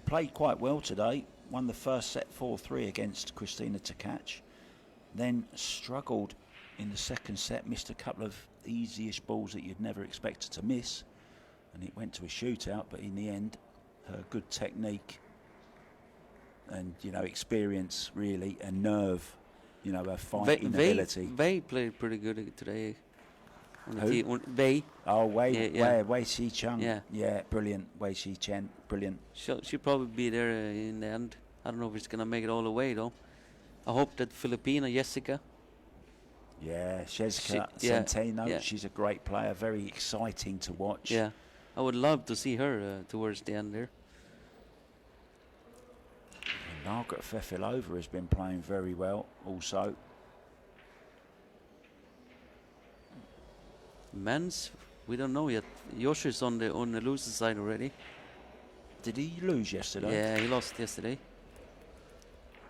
played quite well today. Won the first set 4-3 against Christina Tkac. Then struggled in the second set, missed a couple of easy-ish balls that you'd never expected to miss. And it went to a shootout, but in the end, her good technique and, you know, experience really, and nerve, you know, her fighting ability. Wei played pretty good today. Who? Wei. Oh, Wei Xi-Cheng. Yeah, brilliant. Wei Xi-Cheng, brilliant. She'll probably be there in the end. I don't know if it's gonna make it all the way though. I hope that Filipina Jessica. Yeah, Shezka Centeno, she's a great player, very exciting to watch. Yeah, I would love to see her towards the end there. And Margaret Fefilova has been playing very well also. Men's, we don't know yet. Josh is on the loser side already. Did he lose yesterday? Yeah, he lost yesterday.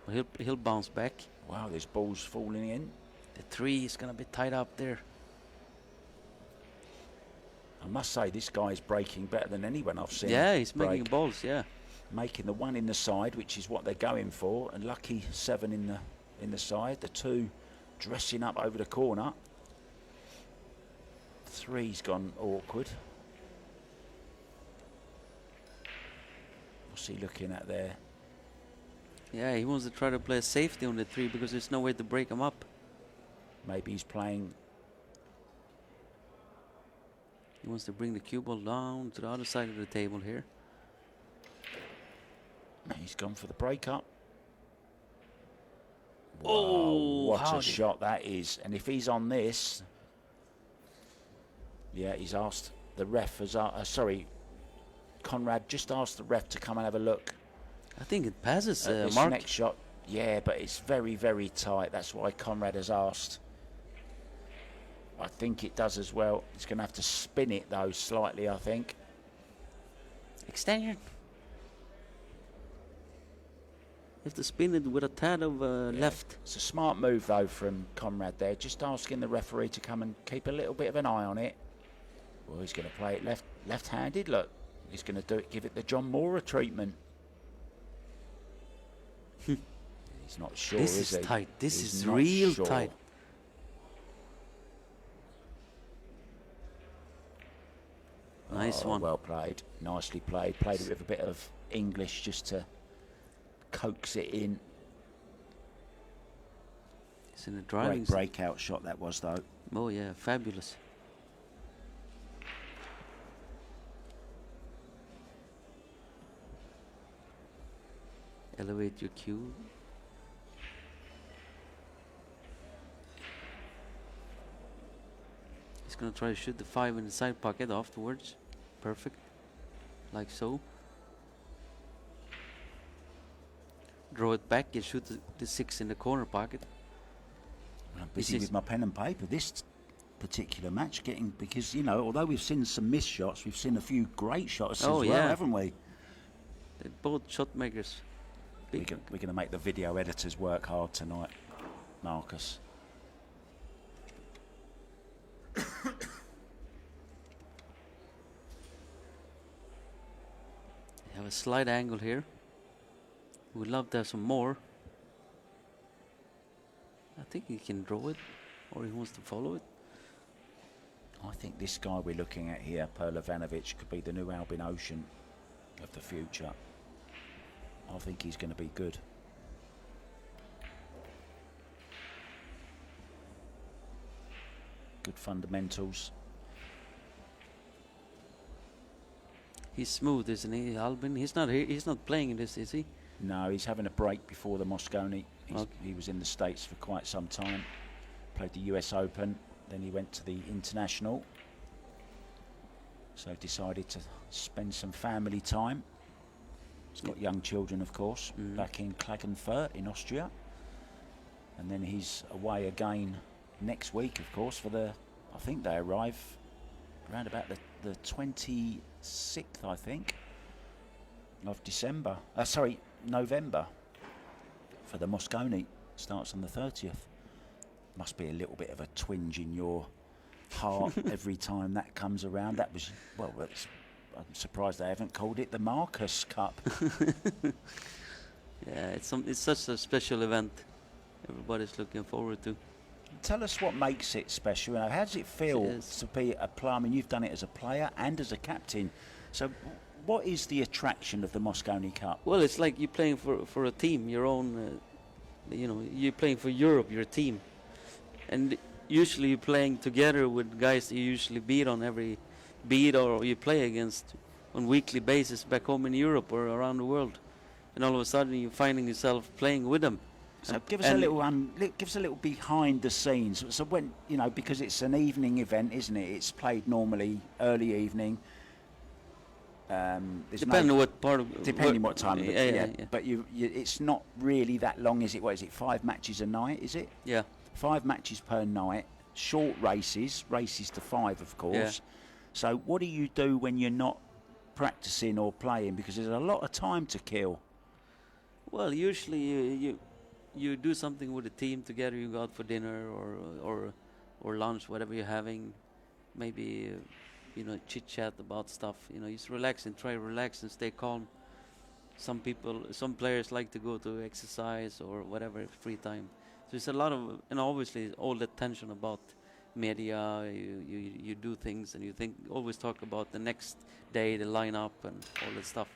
But he'll bounce back. Wow, there's balls falling in. The 3 is gonna be tied up there. I must say, this guy's breaking better than anyone I've seen. Yeah, he's making balls. Yeah, making the 1 in the side, which is what they're going for, and lucky 7 in the side. The 2 dressing up over the corner. 3's gone awkward. What's he looking at there? Yeah, he wants to try to play a safety on the 3 because there's no way to break him up. Maybe he's playing He wants to bring the cue ball down to the other side of the table here. He's gone for the break-up. Oh, wow, what a shot that is. And if he's on this... Yeah, he's asked the ref, sorry, Konrad just asked the ref to come and have a look. I think it passes, this Mark. next shot. Yeah, but it's very, very tight. That's why Konrad has asked. I think it does as well. He's going to have to spin it, though, slightly, I think. Extension. You have to spin it with a tad of left. It's a smart move, though, from Konrad there. Just asking the referee to come and keep a little bit of an eye on it. Well, he's going to play it left-handed. Look, he's going to do it. Give it the John Mora treatment. He's not sure, this is he? Tight. This He's is not real sure. tight. Nice one. Well played. Nicely played. Played it with a bit of English just to coax it in. It's in the driving. Great breakout shot that was, though. Oh yeah, fabulous. Elevate your cue. He's gonna try to shoot the 5 in the side pocket afterwards. Perfect. Like so. Draw it back and shoot the 6 in the corner pocket. I'm busy with my pen and paper this particular match, because, you know, although we've seen some missed shots, we've seen a few great shots as well, haven't we? They're both shot makers. We're going to make the video editors work hard tonight, Marcus. They have a slight angle here. We'd love to have some more. I think he can draw it, or he wants to follow it. I think this guy we're looking at here, Pehlivanovic, could be the new Albin Ocean of the future. I think he's going to be good. Good fundamentals. He's smooth, isn't he, Albin? He's not here. He's not playing in this, is he? No, he's having a break before the Mosconi. Okay. He was in the States for quite some time. Played the US Open, then he went to the International. So decided to spend some family time. He's got young children, of course, back in Klagenfurt in Austria. And then he's away again next week, of course, for I think they arrive around about the 26th, I think, of December. November for the Mosconi. Starts on the 30th. Must be a little bit of a twinge in your heart every time that comes around. That was, well, I'm surprised they haven't called it the Marcus Cup. Yeah, it's such a special event. Everybody's looking forward to. Tell us what makes it special. How does it feel to be a player? I mean, you've done it as a player and as a captain. So what is the attraction of the Mosconi Cup? Well, it's like you're playing for a team, your own, you're playing for Europe, your team. And usually you're playing together with guys that you usually beat on every beat, or you play against on weekly basis back home in Europe or around the world. And all of a sudden you're finding yourself playing with them. So give us a little behind the scenes. So when, because it's an evening event, isn't it? It's played normally early evening. Depending on what part of... Depending what time. Yeah. But it's not really that long, is it? What is it, 5 matches a night, is it? Yeah. 5 matches per night, short races to 5, of course. Yeah. So what do you do when you're not practicing or playing? Because there's a lot of time to kill. Well, usually you do something with the team together. You go out for dinner or lunch, whatever you're having. Maybe chit chat about stuff. Just relax and try to relax and stay calm. Some players like to go to exercise or whatever, free time. So it's a lot of, obviously all the tension about media. You do things and you always talk about the next day, the lineup and all that stuff.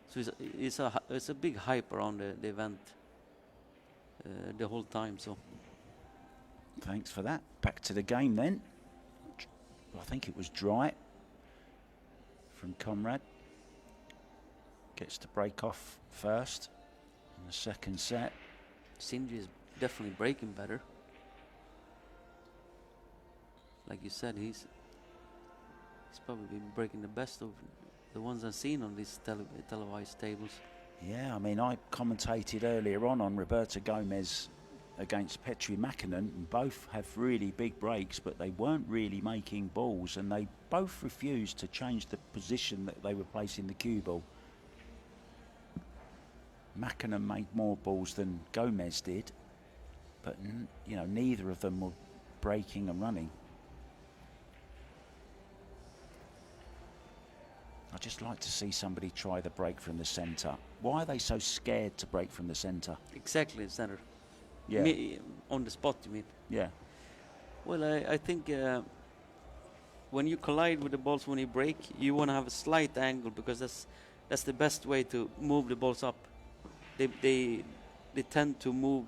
So it's a big hype around the event the whole time. So thanks for that. Back to the game then. I think it was dry. from Konrad. Gets to break off first in the second set. Sanjin is definitely breaking better. Like you said, he's probably been breaking the best of the ones I've seen on these televised tables. Yeah, I mean, I commentated earlier on Roberto Gomez against Petri Mäkinen, and both have really big breaks, but they weren't really making balls, and they both refused to change the position that they were placing the cue ball. Mäkinen made more balls than Gomez did, but you know, neither of them were breaking and running. I'd just like to see somebody try the break from the centre. Why are they so scared to break from the centre? Exactly, center. Yeah. On the spot, you mean? Yeah. Well, I think when you collide with the balls when you break, you want to have a slight angle, because that's the best way to move the balls up. They tend to move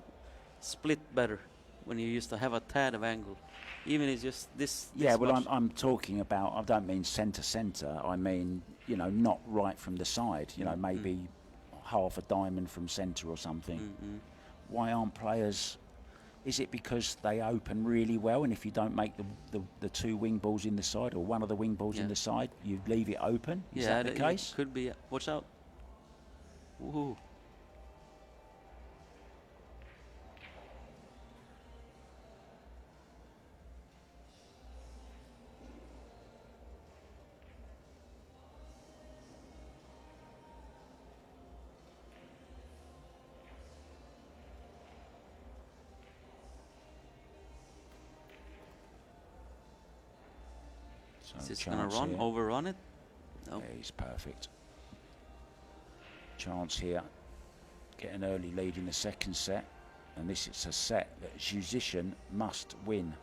split better when you used to have a tad of angle. Even it's just this. Yeah, well, I'm talking about. I don't mean centre. I mean, you know, not right from the side. You know, maybe half a diamond from centre or something. Why aren't players? Is it because they open really well, and if you don't make the two wing balls in the side, or one of the wing balls in the side, you leave it open? Is that the case? Could be. Watch out. Woohoo. Is this going to overrun it? No. Yeah, he's perfect. Chance here. Get an early lead in the second set. And this is a set that Juszczyszyn must win.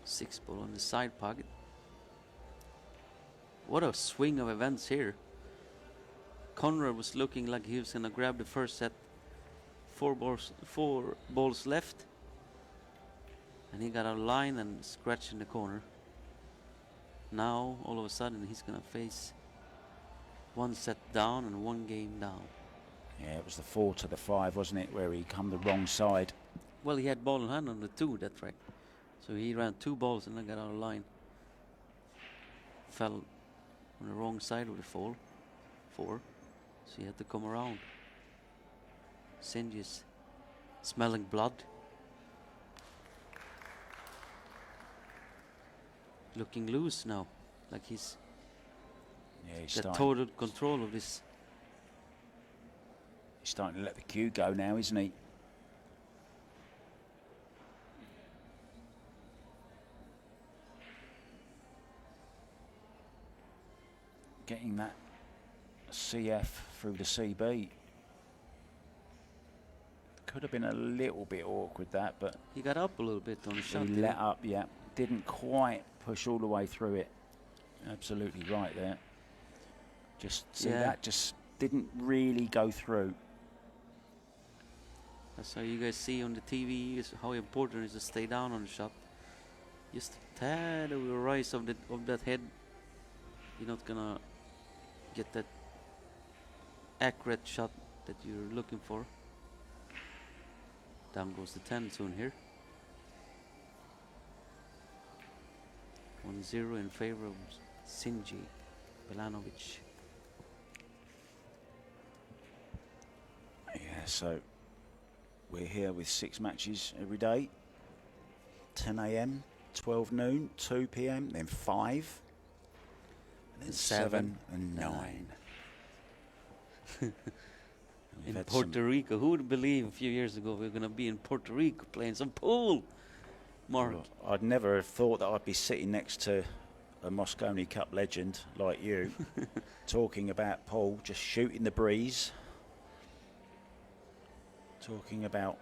Six ball on the side pocket. What a swing of events here. Konrad was looking like he was going to grab the first set. Four balls left. And he got out of line and scratched in the corner. Now, all of a sudden, he's going to face one set down and one game down. Yeah, it was the 4 to the 5, wasn't it, where he come the wrong side. Well, he had ball in hand on the 2 that track. So he ran 2 balls and then got out of line. Fell on the wrong side of the 4. So he had to come around. Sanjin's smelling blood. Looking loose now. Like he's got total control of this. He's starting to let the cue go now, isn't he? Getting that CF through the CB. Could have been a little bit awkward, that, but he got up a little bit on the shot. He let up, yeah. Didn't quite push all the way through it. Absolutely right there. Just see that just didn't really go through. That's how you guys see on the TV is how important it is to stay down on the shot. Just a tad of the rise of that head. You're not gonna get that accurate shot that you're looking for. Down goes the 10 soon here. 1-0 in favor of Sanjin Pehlivanovic. Yeah, so we're here with 6 matches every day. 10 a.m, 12 noon, 2 p.m, then 5. And then 7 and 9. In Puerto Rico, who would believe a few years ago we were going to be in Puerto Rico playing some pool? Mark. Well, I'd never have thought that I'd be sitting next to a Mosconi Cup legend like you, talking about pool, just shooting the breeze, talking about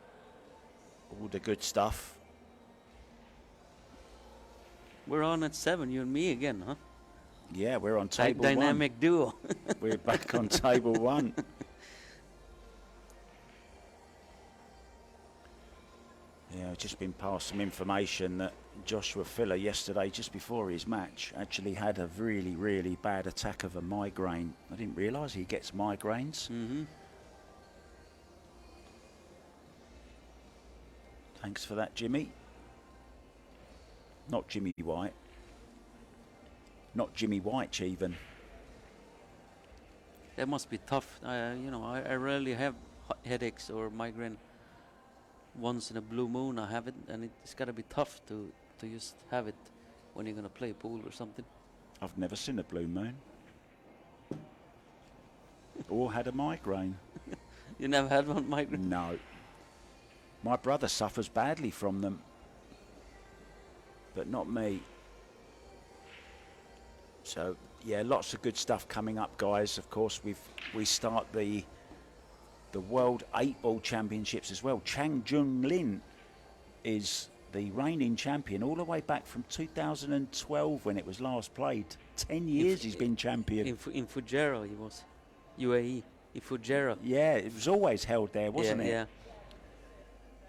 all the good stuff. We're on at 7, you and me again, huh? Yeah, we're on table one. Dynamic duo. We're back on table one. Yeah, I've just been passed some information that Joshua Filler yesterday, just before his match, actually had a really, really bad attack of a migraine. I didn't realise he gets migraines. Mm-hmm. Thanks for that, Jimmy. Not Jimmy White. Not Jimmy White, even. That must be tough. You know, I rarely have headaches or migraine. Once in a blue moon I have it, and it's got to be tough to just have it when you're going to play pool or something. I've never seen a blue moon. Or had a migraine. You never had one migraine? No. My brother suffers badly from them, but not me. So, yeah, lots of good stuff coming up, guys. Of course, we start the World 8-Ball Championships as well. Chang Jung Lin is the reigning champion all the way back from 2012 when it was last played. 10 years he's been champion. In Fujairah he was. UAE. In Fujairah. Yeah, it was always held there, wasn't it? Yeah.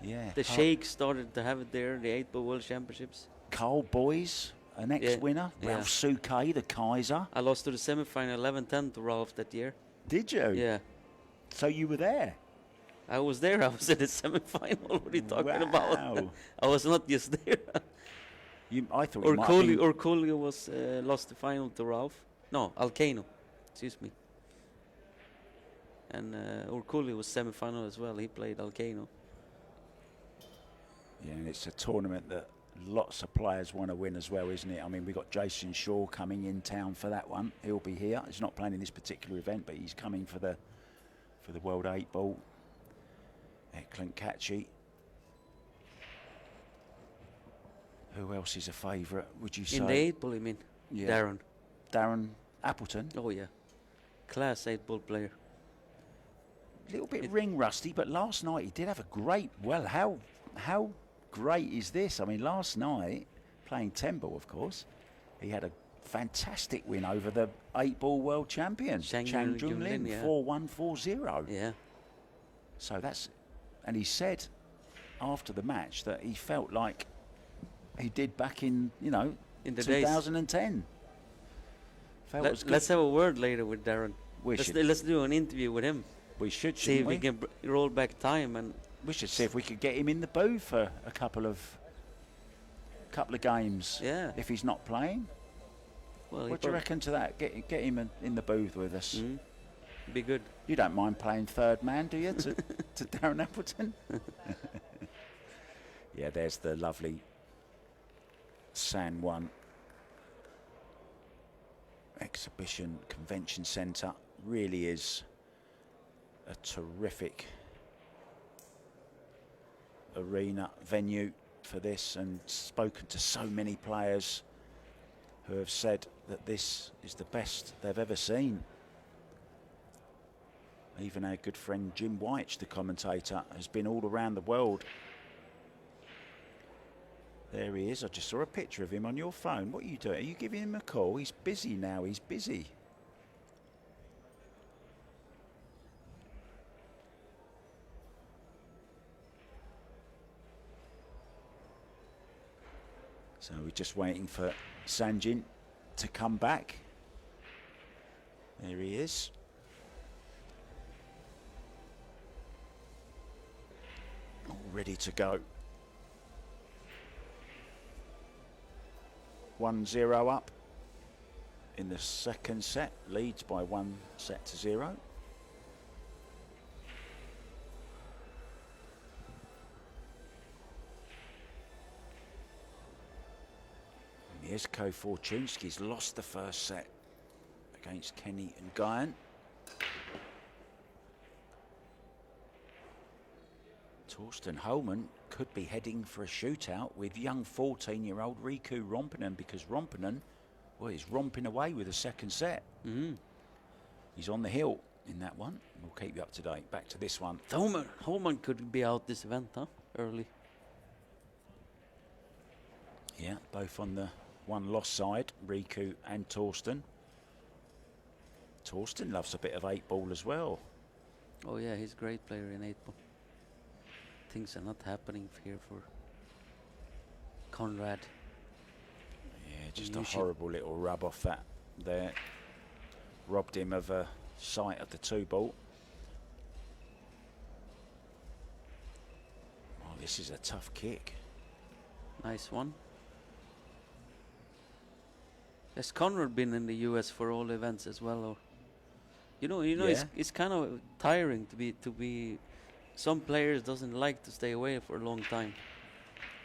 Yeah. The Sheikh started to have it there, the 8-Ball World Championships. Carl Boys, an ex-winner. Yeah. Ralph Souquet, the Kaiser. I lost to the semi-final 11-10 to Ralph that year. Did you? Yeah. So you were there? I was there. I was in the semi-final. What are you talking about? I was not just there. I thought or Coolio was lost the final to Ralph. No, Alcano. Excuse me. And Urkuli was semi-final as well. He played Alcano. Yeah, and it's a tournament that lots of players want to win as well, isn't it? I mean, we've got Jason Shaw coming in town for that one. He'll be here. He's not playing in this particular event, but he's coming for the World 8-Ball. Clint Catchy. Who else is a favourite, would you say? In the 8-Ball, you mean? Yeah. Darren Appleton. Oh, yeah. Class 8-Ball player. A little bit ring rusty, but last night he did have a great, well, how great is this? I mean, last night, playing 10-ball, of course, he had a fantastic win over the 8-Ball world champion, Chang Jung Lin, 4-1, 4-0. Yeah. So that's, and he said after the match that he felt like he did back in, in the 2010. Let's have a word later with Darren. Let's do an interview with him. We should, see if we can roll back time, and we should see if we could get him in the booth for a couple of games. Yeah. If he's not playing. Well, what do you reckon to that? Get him in the booth with us. Mm-hmm. Be good. You don't mind playing third man, do you, to Darren Appleton? Yeah, there's the lovely San Juan Exhibition Convention Centre. Really is a terrific arena venue for this, and spoken to so many players who have said that this is the best they've ever seen. Even our good friend Jim White, the commentator, has been all around the world. There he is. I just saw a picture of him on your phone. What are you doing? Are you giving him a call? He's busy now. He's busy. So we're just waiting for Sanjin to come back. There he is. All ready to go. 1-0 up in the second set. Leads by 1-0. Mieszko Fortunski's lost the first set against Kenny and Guyan. Torsten Holman could be heading for a shootout with young 14-year-old Riku Rompinen, because Rompinen, well, he's romping away with the second set. Mm-hmm. He's on the hill in that one. We'll keep you up to date. Back to this one. Holman could be out this event, huh? Early. Yeah, both on the one lost side, Riku and Torsten. Torsten loves a bit of 8-ball as well. Oh yeah, he's a great player in 8-ball. Things are not happening here for Konrad. Yeah, just a horrible little rub off that there. Robbed him of a sight of the 2-ball. Oh, this is a tough kick. Nice one. Has Konrad been in the US for all events as well, or Yeah. it's kind of tiring to be. Some players doesn't like to stay away for a long time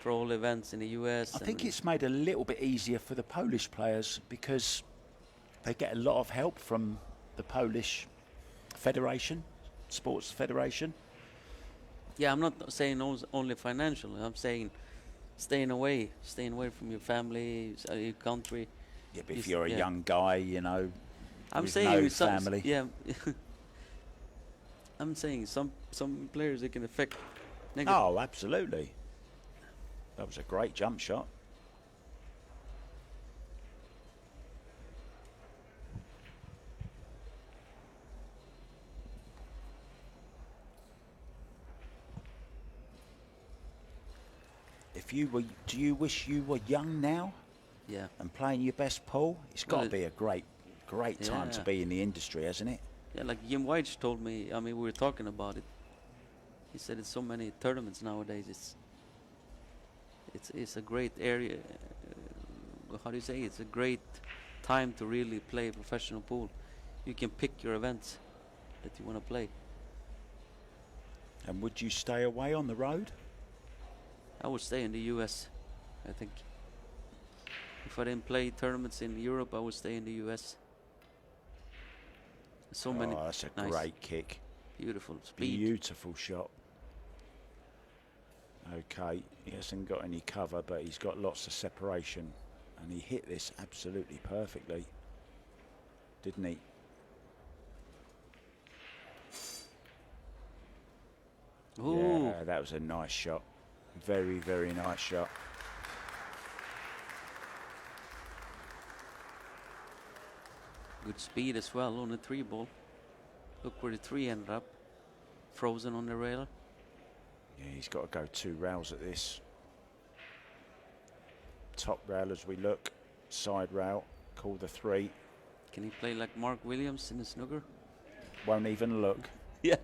for all events in the US. I think it's made a little bit easier for the Polish players because they get a lot of help from the Polish Federation, Sports Federation. Yeah, I'm not saying only financial. I'm saying staying away from your family, your country. Yeah, but if you're a young guy, you know, I'm with saying no family. Yeah. I'm saying some players it can affect negative. Oh, absolutely. That was a great jump shot. If you were, do you wish you were young now? Yeah. And playing your best pool? It's got to be a great time to be in the industry, hasn't it? Yeah, like Jim White told me, I mean, we were talking about it. He said it's so many tournaments nowadays. It's a great area. How do you say? It's a great time to really play professional pool. You can pick your events that you want to play. And would you stay away on the road? I would stay in the US, I think. If I didn't play tournaments in Europe, I would stay in the US. So many. Oh, that's a nice, great kick. beautiful speed. Beautiful shot. Okay, he hasn't got any cover, but he's got lots of separation. And he hit this absolutely perfectly, didn't he? Ooh. Yeah, that was a nice shot. Very, very nice shot. Good speed as well on the 3-ball. Look where the 3 ended up. Frozen on the rail. Yeah, he's got to go 2 rails at this. Top rail as we look. Side rail. Call the 3. Can he play like Mark Williams in the snooker? Won't even look. Yeah.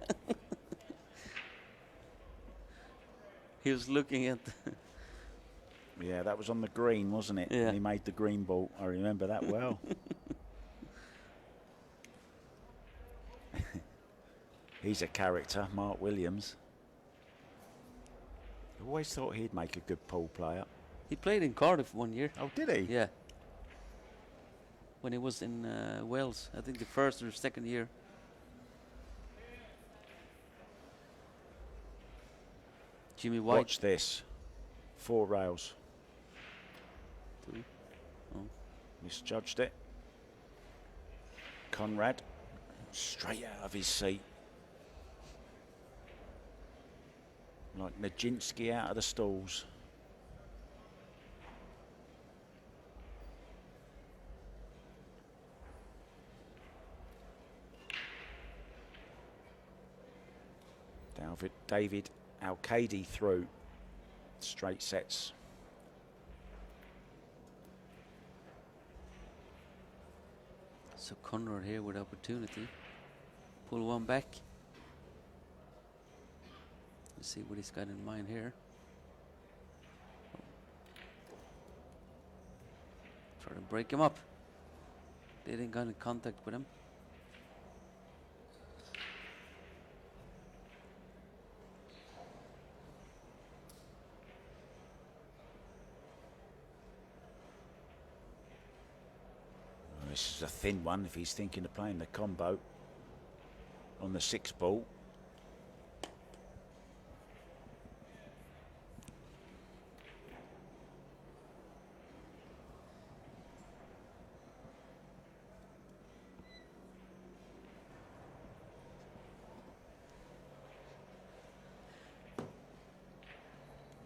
He was looking at Yeah, that was on the green, wasn't it? Yeah. He made the green ball. I remember that well. He's a character, Mark Williams. I always thought he'd make a good pool player. He played in Cardiff one year. Oh, did he? Yeah. When he was in Wales, I think the first or second year. Jimmy White. Watch this. 4 rails. 2. Oh. Misjudged it. Konrad, straight out of his seat. Like Nijinsky out of the stalls. David Alcadi through. Straight sets. So Konrad here with opportunity. Pull one back. Let's see what he's got in mind here. Try to break him up. Didn't get in contact with him. This is a thin one if he's thinking of playing the combo on the 6-ball.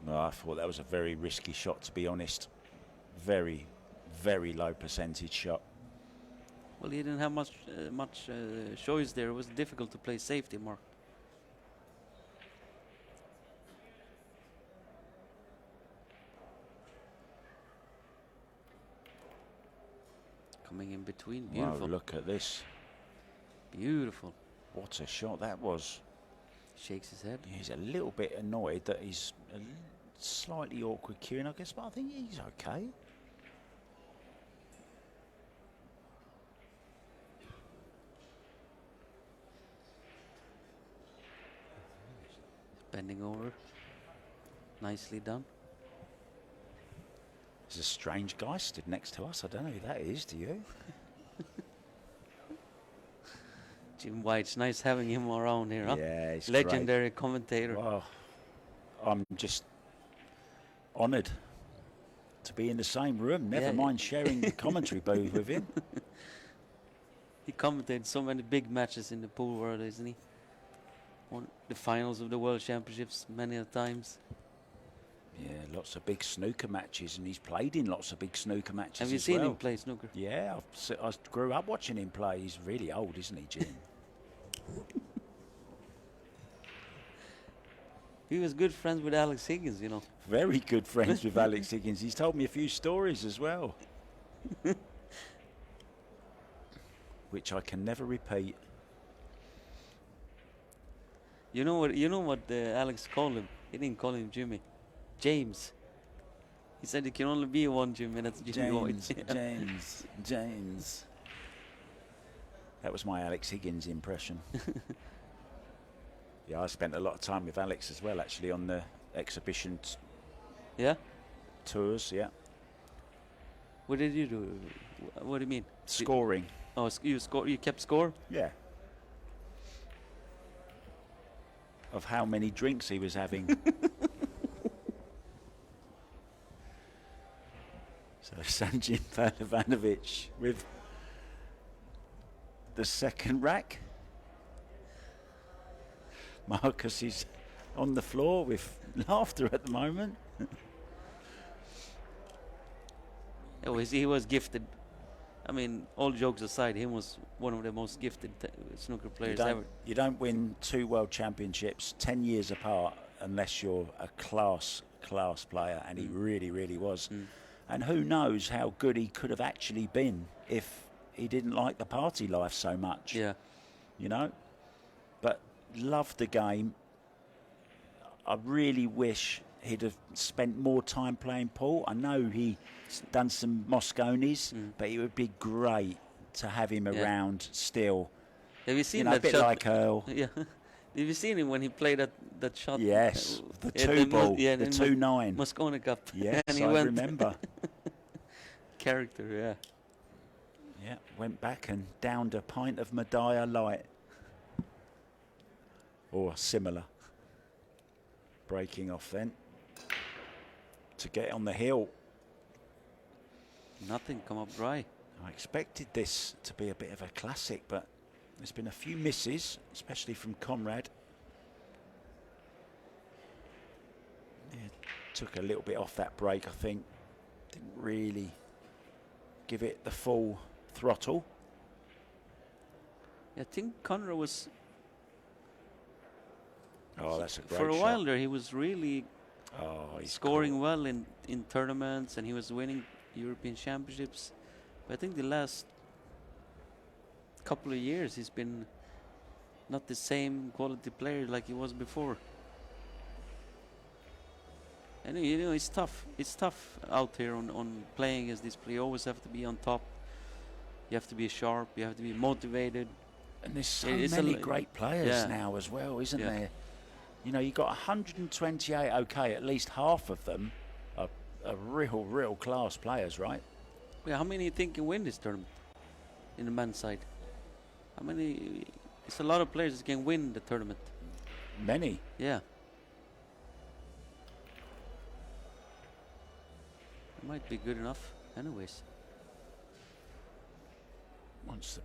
No, I thought that was a very risky shot, to be honest. Very, very low percentage shot. Well, he didn't have much choice there. It was difficult to play safety more. Coming in between, beautiful. Wow, look at this. Beautiful. What a shot that was. Shakes his head. He's a little bit annoyed that he's slightly awkward queuing, I guess, but I think he's okay. Bending over. Nicely done. There's a strange guy stood next to us. I don't know who that is, do you? Jim White's nice having him around here, huh? Yeah, he's legendary commentator. Wow. I'm just honoured to be in the same room. Never mind sharing the commentary booth with him. He commentated so many big matches in the pool world, isn't he? Won the finals of the World Championships many a times. Yeah, lots of big snooker matches, and he's played in lots of big snooker matches. Have you seen him play snooker? Yeah, I grew up watching him play. He's really old, isn't he, Jim? He was good friends with Alex Higgins, you know. Very good friends with Alex Higgins. He's told me a few stories as well, which I can never repeat. You know what Alex called him? He didn't call him Jimmy. James. He said it can only be one Jimmy, and that's Jimmy White. James. That was my Alex Higgins impression. Yeah, I spent a lot of time with Alex as well, actually, on the exhibition tours, yeah. What did you do? What do you mean? Scoring. Oh, you kept score? Yeah. Of how many drinks he was having. So Sanjin Pehlivanovic with the second rack. Marcus is on the floor with laughter at the moment. He was gifted. I mean, all jokes aside, he was one of the most gifted snooker players ever. You don't win 2 world championships 10 years apart unless you're a class player, and he really, really was. And who knows how good he could have actually been if he didn't like the party life so much. Yeah. You know? But loved the game. I really wish he'd have spent more time playing pool. I know he's done some Mosconis, but it would be great to have him around still. Have you seen that a bit shot? like Earl? Yeah. Have you seen him when he played that shot? Yes, the 2-ball, the 2-9. Mosconi Cup. Yes, and he I went remember. Character, yeah. Yeah, went back and downed a pint of Medalla light. Or similar. Breaking off then. To get on the hill. Nothing come up dry. I expected this to be a bit of a classic, but there's been a few misses, especially from Konrad. Yeah, took a little bit off that break, I think. Didn't really give it the full throttle. I think Konrad was... Oh, that's a great For a shot. while there, he was really he's scoring well in tournaments, and he was winning European Championships. But I think the last couple of years, he's been not the same quality player like he was before. And you know, it's tough. It's tough out here on playing against this player. You always have to be on top. You have to be sharp. You have to be motivated. And there's so many great players now as well, isn't there? You know, you've got 128, okay, at least half of them are real class players, right? Yeah, how many do you think can win this tournament in the men's side? How many? It's a lot of players that can win the tournament. Many. Yeah. It might be good enough anyways. Wants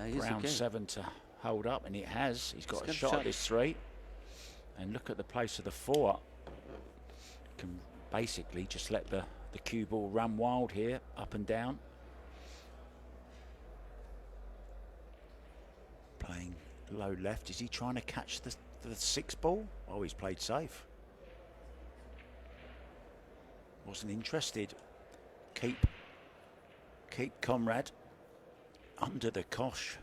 he's round 7 to hold up, and it has. He's got a shot at this 3. And look at the place of the 4. Can basically just let the the cue ball run wild here, up and down. Playing low left. Is he trying to catch the 6 ball? Oh, he's played safe. Wasn't interested. Keep Konrad under the cosh.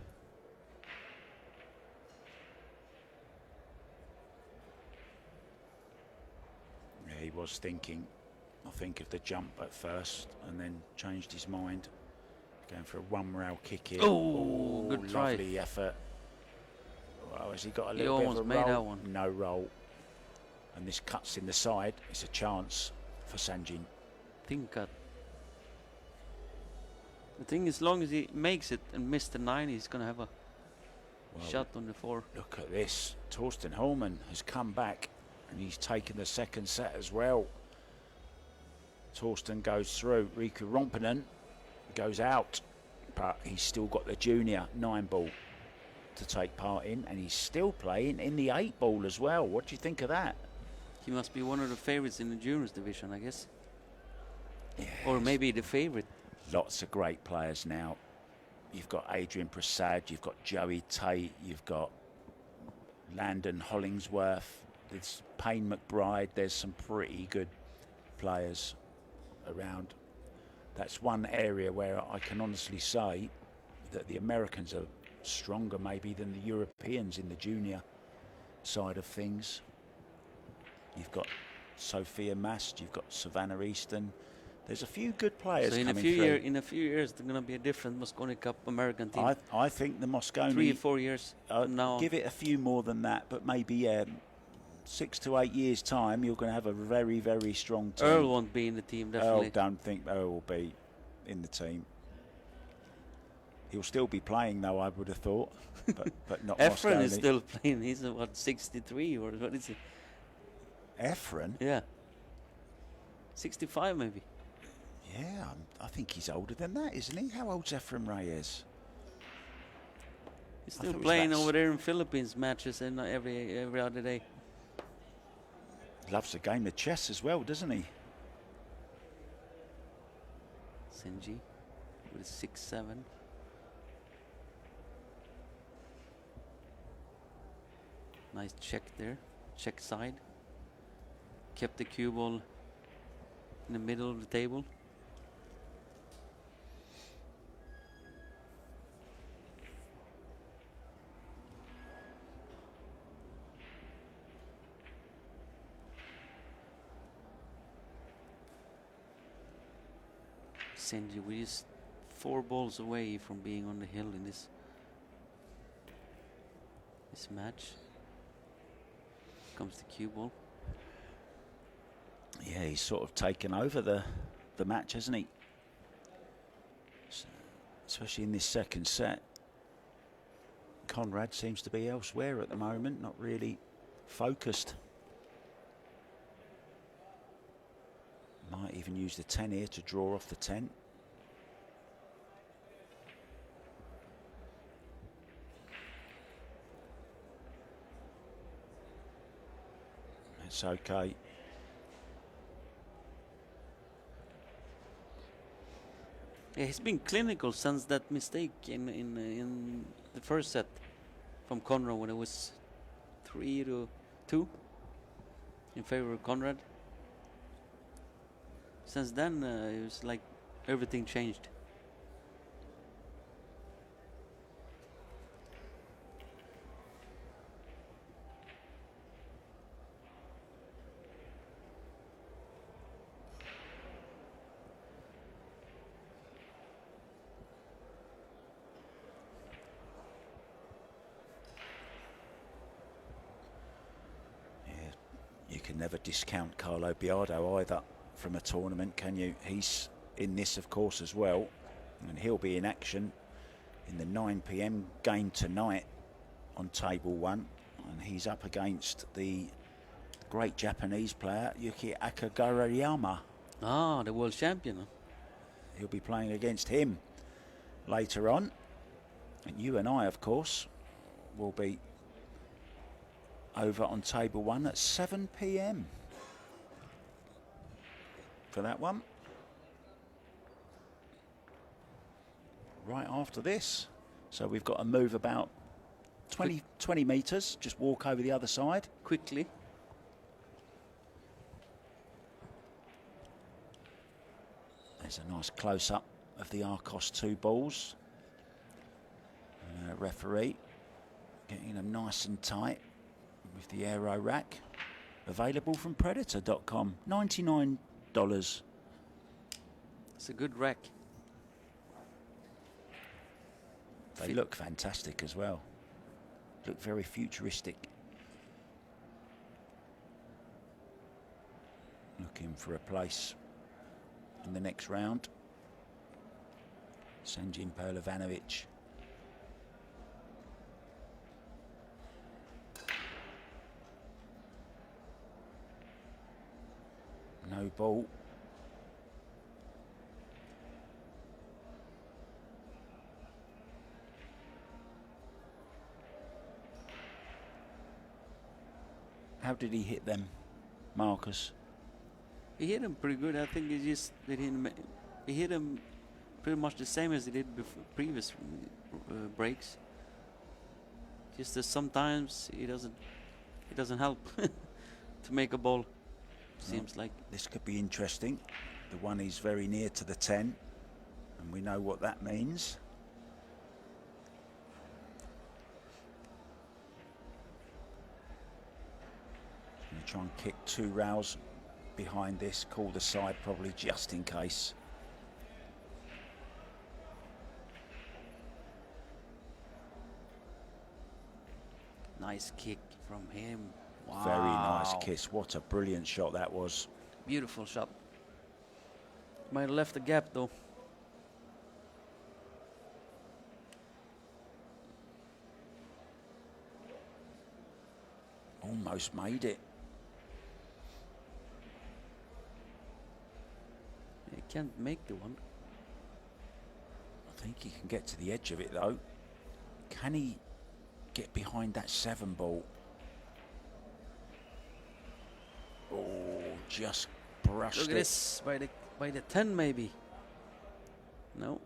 Yeah, he was thinking, I think, of the jump at first and then changed his mind. Going for a one rail kick here. Oh, good try. Lovely effort. Well, has he got a He little bit of almost a made roll? that one. No roll. And this cuts in the side. It's a chance for Sanjin. Think cut. The thing is, as long as he makes it and miss the 9, he's going to have a shot on the 4. Look at this. Torsten Holman has come back and he's taken the second set as well. Torsten goes through. Riku Rompinen goes out, but he's still got the junior 9 ball to take part in, and he's still playing in the 8 ball as well. What do you think of that? He must be one of the favorites in the juniors division, I guess. Yes. Or maybe the favorite. Lots of great players now. You've got Adrian Prasad, you've got Joey Tate, you've got Landon Hollingsworth, there's Payne McBride. There's some pretty good players around. That's one area where I can honestly say that the Americans are stronger maybe than the Europeans in the junior side of things. You've got Sophia Mast, you've got Savannah Easton. There's a few good players so coming through. In a few years, there's going to be a different Mosconi Cup American team. I think the Mosconi... 3 or 4 years from now. Give it a few more than that, but maybe 6 to 8 years' time, you're going to have a very, very strong team. Earl won't be in the team, definitely. Earl, don't think Earl will be in the team. He'll still be playing, though, I would have thought, but not Efren Mosconi. is still playing. He's, what, 63 or what is he? Efren? Yeah. 65 maybe. Yeah, I think he's older than that, isn't he? How old's Efren Reyes? He's still playing over there in Philippines matches and every other day. Loves a game of chess as well, doesn't he? Sanjin with 6-7. Nice check there. Check side. Kept the cue ball in the middle of the table. Sanjin, we is 4 balls away from being on the hill in this match. Comes the cue ball. Yeah, he's sort of taken over the match, hasn't he? Especially in this second set. Konrad seems to be elsewhere at the moment, not really focused. Might even use the 10 here to draw off the 10. It's okay. Yeah, he's been clinical since that mistake in the first set from Konrad when it was 3-2 in favor of Konrad. Since then, it was like everything changed. You can never discount Carlo Biardo either from a tournament, can you? He's in this, of course, as well, and he'll be in action in the 9 p.m. game tonight on table 1, and he's up against the great Japanese player Yuki Akagurayama. Ah, the world champion. He'll be playing against him later on, and you and I, of course, will be over on table 1 at 7 p.m. for that one. right after this. So we've got to move about 20 metres, just walk over the other side. Quickly. There's a nice close-up of the Arcos II balls. Referee getting them nice and tight with the aero rack. Available from Predator.com, $99. It's a good rack. They look fantastic as well. Look very futuristic. Looking for a place in the next round. Sanjin Pehlivanovic. No ball. How did he hit them, Marcus? He hit him pretty good. I think he just he hit him pretty much the same as he did before previous breaks. Just that sometimes he doesn't help to make a ball. Seems like this could be interesting. The one is very near to the 10, and we know what that means. Going to try and kick 2 rails behind this, call the side probably just in case. nice kick from him. Wow. Very nice kiss. What a brilliant shot that was. Beautiful shot. Might have left a gap though. Almost made it. He can't make the one. I think he can get to the edge of it though. Can he get behind that 7 ball? Oh, just brushed it. Look at this, by the 10 maybe. No.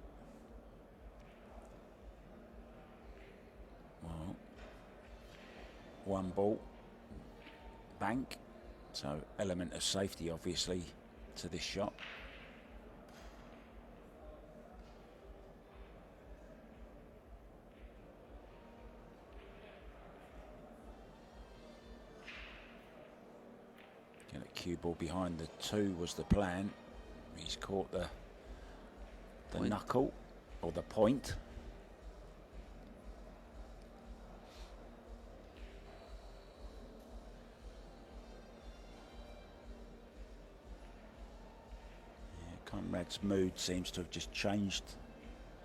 Well, 1 ball, bank. So element of safety obviously to this shot. Get a cue ball behind the 2 was the plan. He's caught the knuckle or the point. Konrad's mood seems to have just changed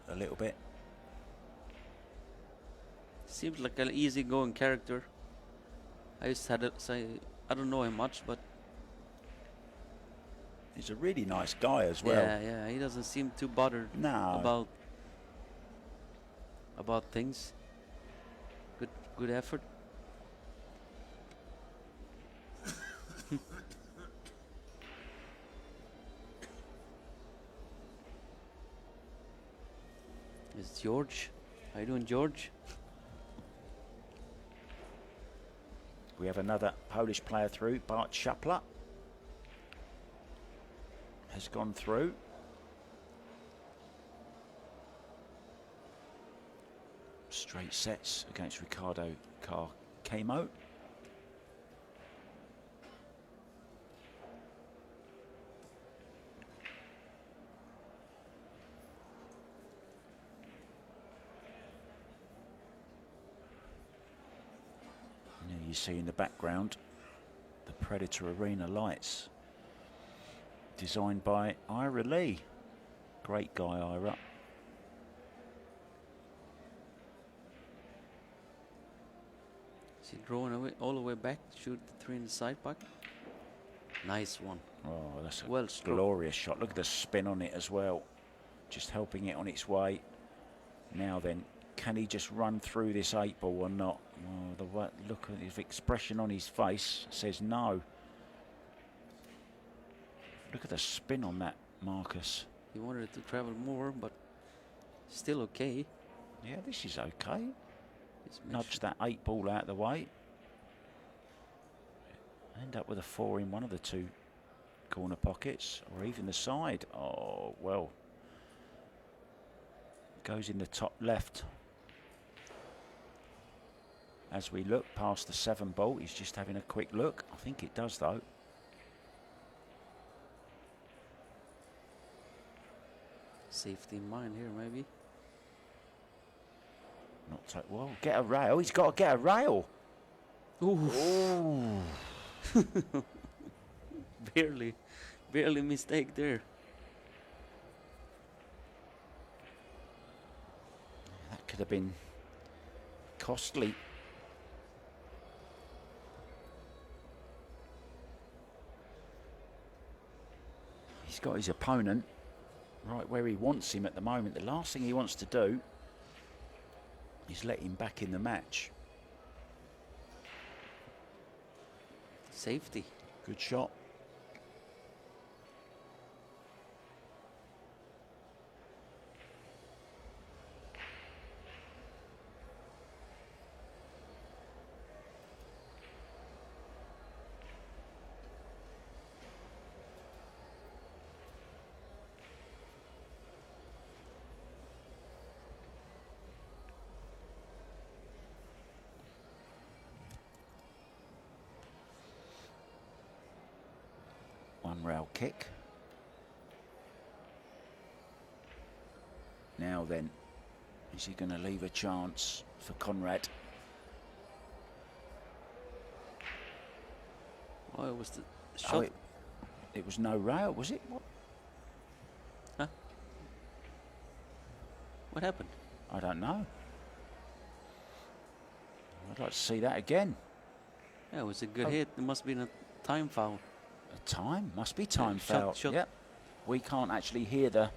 a little bit. Seems like an easygoing character. I used to say I don't know him much, but he's a really nice guy as well. Yeah, he doesn't seem too bothered about things. Good effort. It's George. How you doing, George? We have another Polish player through. Bart Szapla has gone through. Straight sets against Ricardo Carcamo. You see in the background the Predator Arena lights, designed by Ira Lee. Great guy, Ira. Is he drawing away all the way back? Shoot the 3 in the side pocket. Nice one. Oh, that's a well glorious shot. Look at the spin on it as well. Just helping it on its way. Now then, can he just run through this 8 ball or not? Oh, look at his expression on his face says no. Look at the spin on that, Marcus. He wanted it to travel more, but Still okay. Yeah, this is okay. It's Nudge that 8 ball out of the way. End up with a 4 in one of the 2 corner pockets, or even the side. Oh, well. Goes in the top left. As we look past the 7 ball, he's just having a quick look. I think it does, though. Safety in mind here, maybe. Not well, get a rail. He's got to get a rail. Ooh. barely mistake there. That could have been costly. He's got his opponent right where he wants him at the moment. The last thing he wants to do is let him back in the match. Safety. Good shot. One rail kick. Now then, is he going to leave a chance for Konrad? Oh, it was the shot. Oh, it was no rail, was it? What? Huh? What happened? I don't know. I'd like to see that again. Yeah, it was a good hit. It must have been a time foul. A time? Must be time foul. Shot. Yep. We can't actually hear the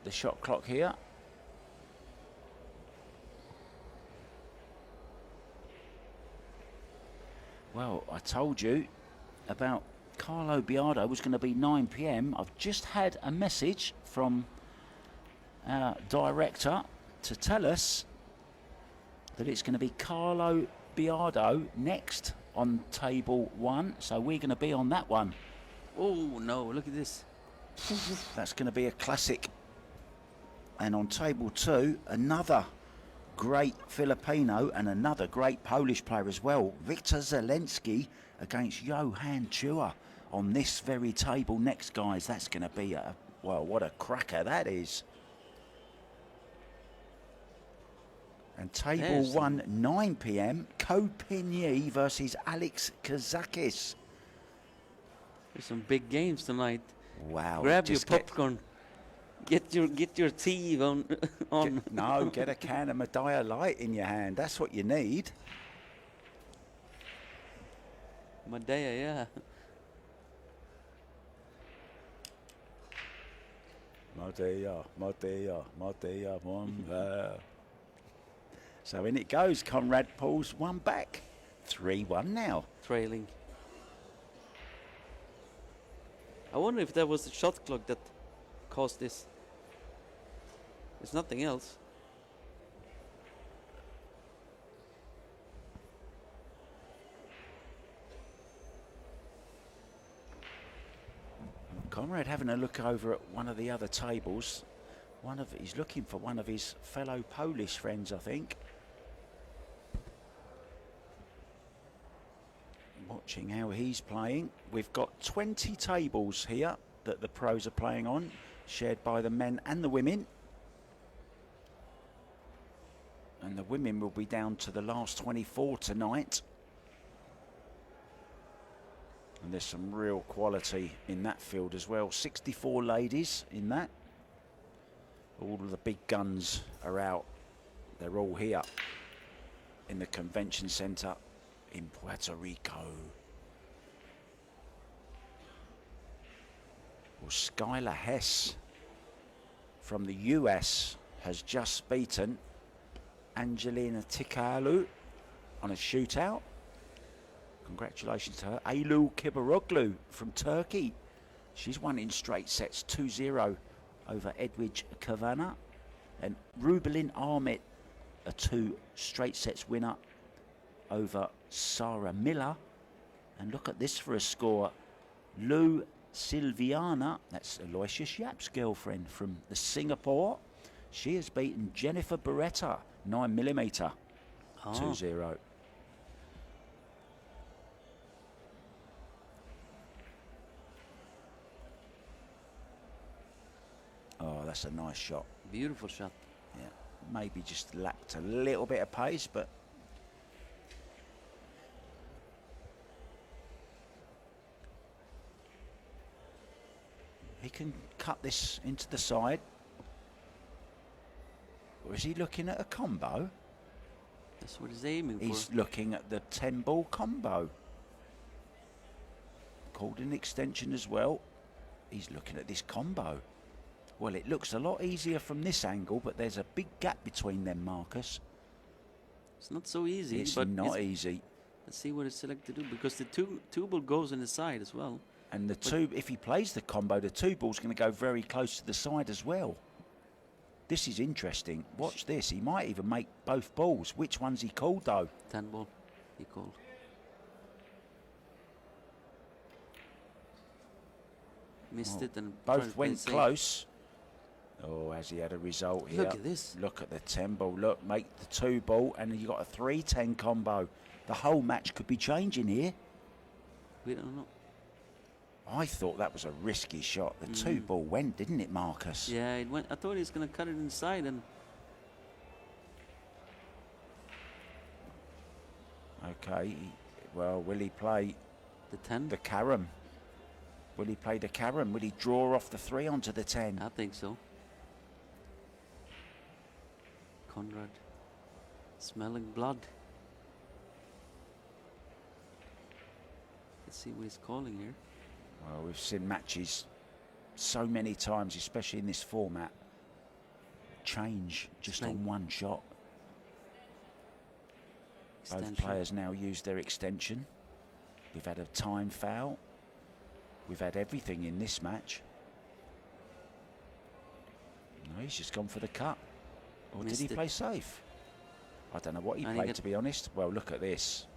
shot clock here. Well, I told you about Carlo Biardo was going to be 9 p.m. I've just had a message from our director to tell us that it's going to be Carlo Biardo next on table 1, so we're going to be on that one. Oh no, look at this. That's going to be a classic. And on table 2, another great Filipino and another great Polish player as well, Victor Zelensky against Johan Chua on this very table next, guys. That's going to be a, well, what a cracker that is. And table 1, 9 p.m, Kopinyi versus Alex Kazakis. There's some big games tonight. Wow. Grab your popcorn. Get your tea on. Get a can of Medalla Light in your hand. That's what you need. Medalla, yeah. Medalla, one there. So in it goes. Konrad pulls one back. 3-1 now. Trailing. I wonder if that was the shot clock that caused this. It's nothing else. Konrad having a look over at one of the other tables. He's looking for one of his fellow Polish friends, I think. Watching how he's playing. We've got 20 tables here that the pros are playing on, shared by the men and the women. And the women will be down to the last 24 tonight. And there's some real quality in that field as well. 64 ladies in that. All of the big guns are out. They're all here in the convention center in Puerto Rico. Well, Skylar Hess from the US has just beaten Angelina Tikalu on a shootout. Congratulations to her. Aylu Kibaroglu from Turkey. She's won in straight sets 2-0 over Edwidge Kavana. And Rubelin Ahmet, a 2 straight sets winner over Sarah Miller. And look at this for a score. Lou Silviana, that's Aloysius Yap's girlfriend from the Singapore. She has beaten Jennifer Beretta, 9mm, 2-0. Oh, that's a nice shot. Beautiful shot. Yeah, maybe just lacked a little bit of pace, but he can cut this into the side. Or is he looking at a combo? That's what he's aiming for. He's looking at the 10-ball combo. Called an extension as well. He's looking at this combo. Well, it looks a lot easier from this angle, but there's a big gap between them, Marcus. It's not so easy. It's but not easy. Let's see what it's selected to do, because the two ball goes on the side as well. And the two, if he plays the combo, the 2 ball's going to go very close to the side as well. This is interesting. Watch this. He might even make both balls. Which one's he called, though? 10 ball, he called. Missed it and both went close. Oh, has he had a result here? Look at this. Look at the 10 ball. Look, make the 2 ball, and you got a 3-10 combo. The whole match could be changing here. We don't know. I thought that was a risky shot. The 2 ball went, didn't it, Marcus? Yeah, it went. I thought he was going to cut it inside, and okay. Well, will he play the 10? The carom? Will he play the carom? Will he draw off the 3 onto the 10? I think so. Konrad, smelling blood. Let's see what he's calling here. Well, we've seen matches so many times, especially in this format, change just on one shot. Both players now use their extension. We've had a time foul. We've had everything in this match. No, he's just gone for the cut. Or did he play safe? I don't know what he played, to be honest. Well, look at this.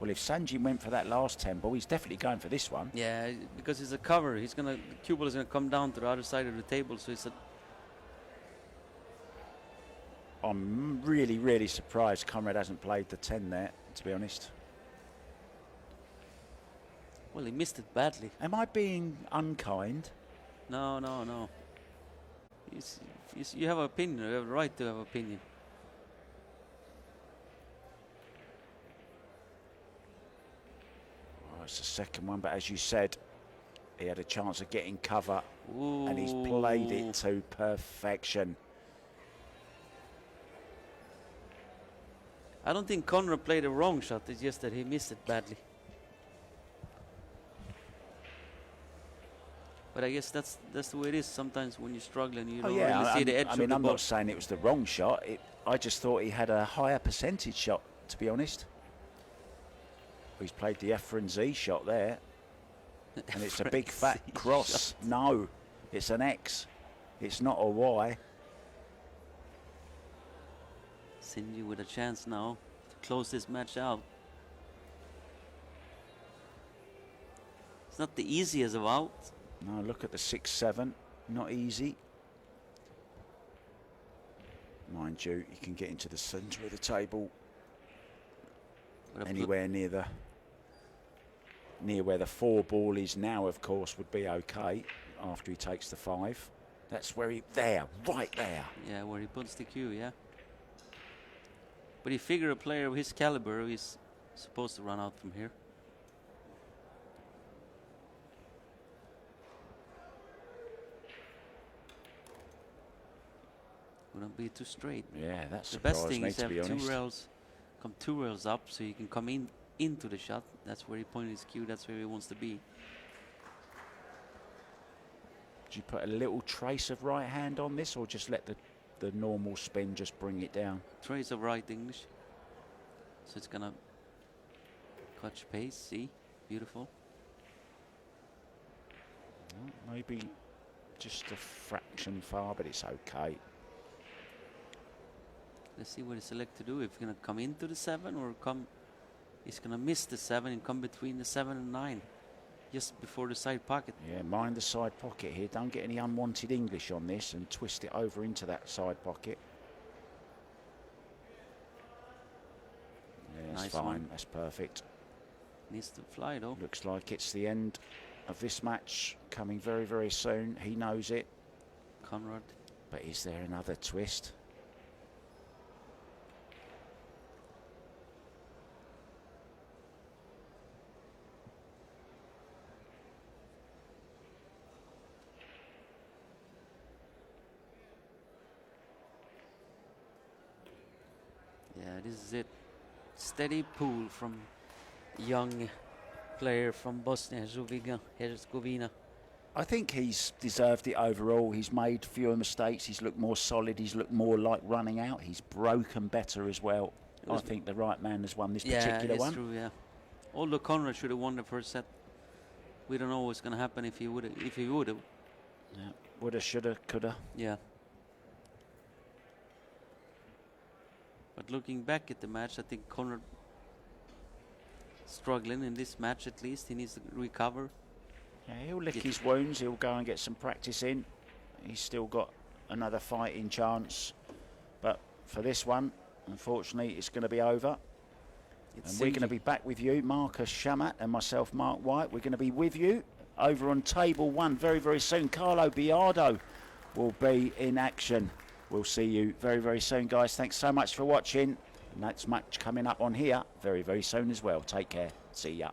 Well, if Sanjin went for that last 10 ball, he's definitely going for this one. Yeah, because it's a cover. He's gonna, the cue ball is gonna come down to the other side of the table. So it's a. I'm really, really surprised Konrad hasn't played the 10 there, to be honest. Well, he missed it badly. Am I being unkind? No, no, no. You have an opinion. You have a right to have an opinion. It's the second one, but as you said, he had a chance of getting cover. Ooh. And he's played it to perfection. I don't think Konrad played a wrong shot. It's just that he missed it badly. But I guess that's the way it is sometimes when you're struggling. You don't really see the edge of the ball. I'm not saying it was the wrong shot. I just thought he had a higher percentage shot, to be honest. He's played the F and Z shot there. And it's a big fat cross. Shot. No, it's an X. It's not a Y. Sanjin with a chance now to close this match out. It's not the easiest of out. No, look at the 6-7. Not easy. Mind you, you can get into the centre of the table. Anywhere near where the 4 ball is now, of course, would be okay after he takes the 5. That's where right there. Yeah, where he puts the cue, yeah. But you figure a player of his caliber is supposed to run out from here. Wouldn't be too straight. Yeah, that's the best thing is to have 2 rails, come 2 rails up, so you can come into the shot. That's where he pointed his cue. That's where he wants to be. Did you put a little trace of right hand on this, or just let the normal spin just bring it down? Trace of right English. So it's gonna catch pace. See, beautiful. Well, maybe just a fraction far, but it's okay. Let's see what he select to do. If he's gonna come into the 7 or come, he's gonna miss the 7 and come between the 7 and 9, just before the side pocket. Yeah, mind the side pocket here. Don't get any unwanted English on this and twist it over into that side pocket. Yeah, that's Nice fine. one. That's perfect. Needs to fly though. Looks like it's the end of this match coming very, very soon. He knows it. Konrad. But is there another twist? Yeah, this is it. Steady pull from young player from Bosnia-Herzegovina. I think he's deserved it overall. He's made fewer mistakes. He's looked more solid. He's looked more like running out. He's broken better as well. I think the right man has won this particular one. Yeah, true, yeah. Although Konrad should have won the first set. We don't know what's going to happen if he would have. Yeah. Woulda, shoulda, coulda. Yeah. But looking back at the match, I think Konrad struggling in this match at least. He needs to recover. Yeah, he'll lick his wounds. He'll go and get some practice in. He's still got another fighting chance. But for this one, unfortunately, it's going to be over. And we're going to be back with you, Marcus Shamat and myself, Mark White. We're going to be with you over on table 1 very, very soon. Carlo Biardo will be in action. We'll see you very, very soon, guys. Thanks so much for watching. And that's much coming up on here very, very soon as well. Take care. See ya.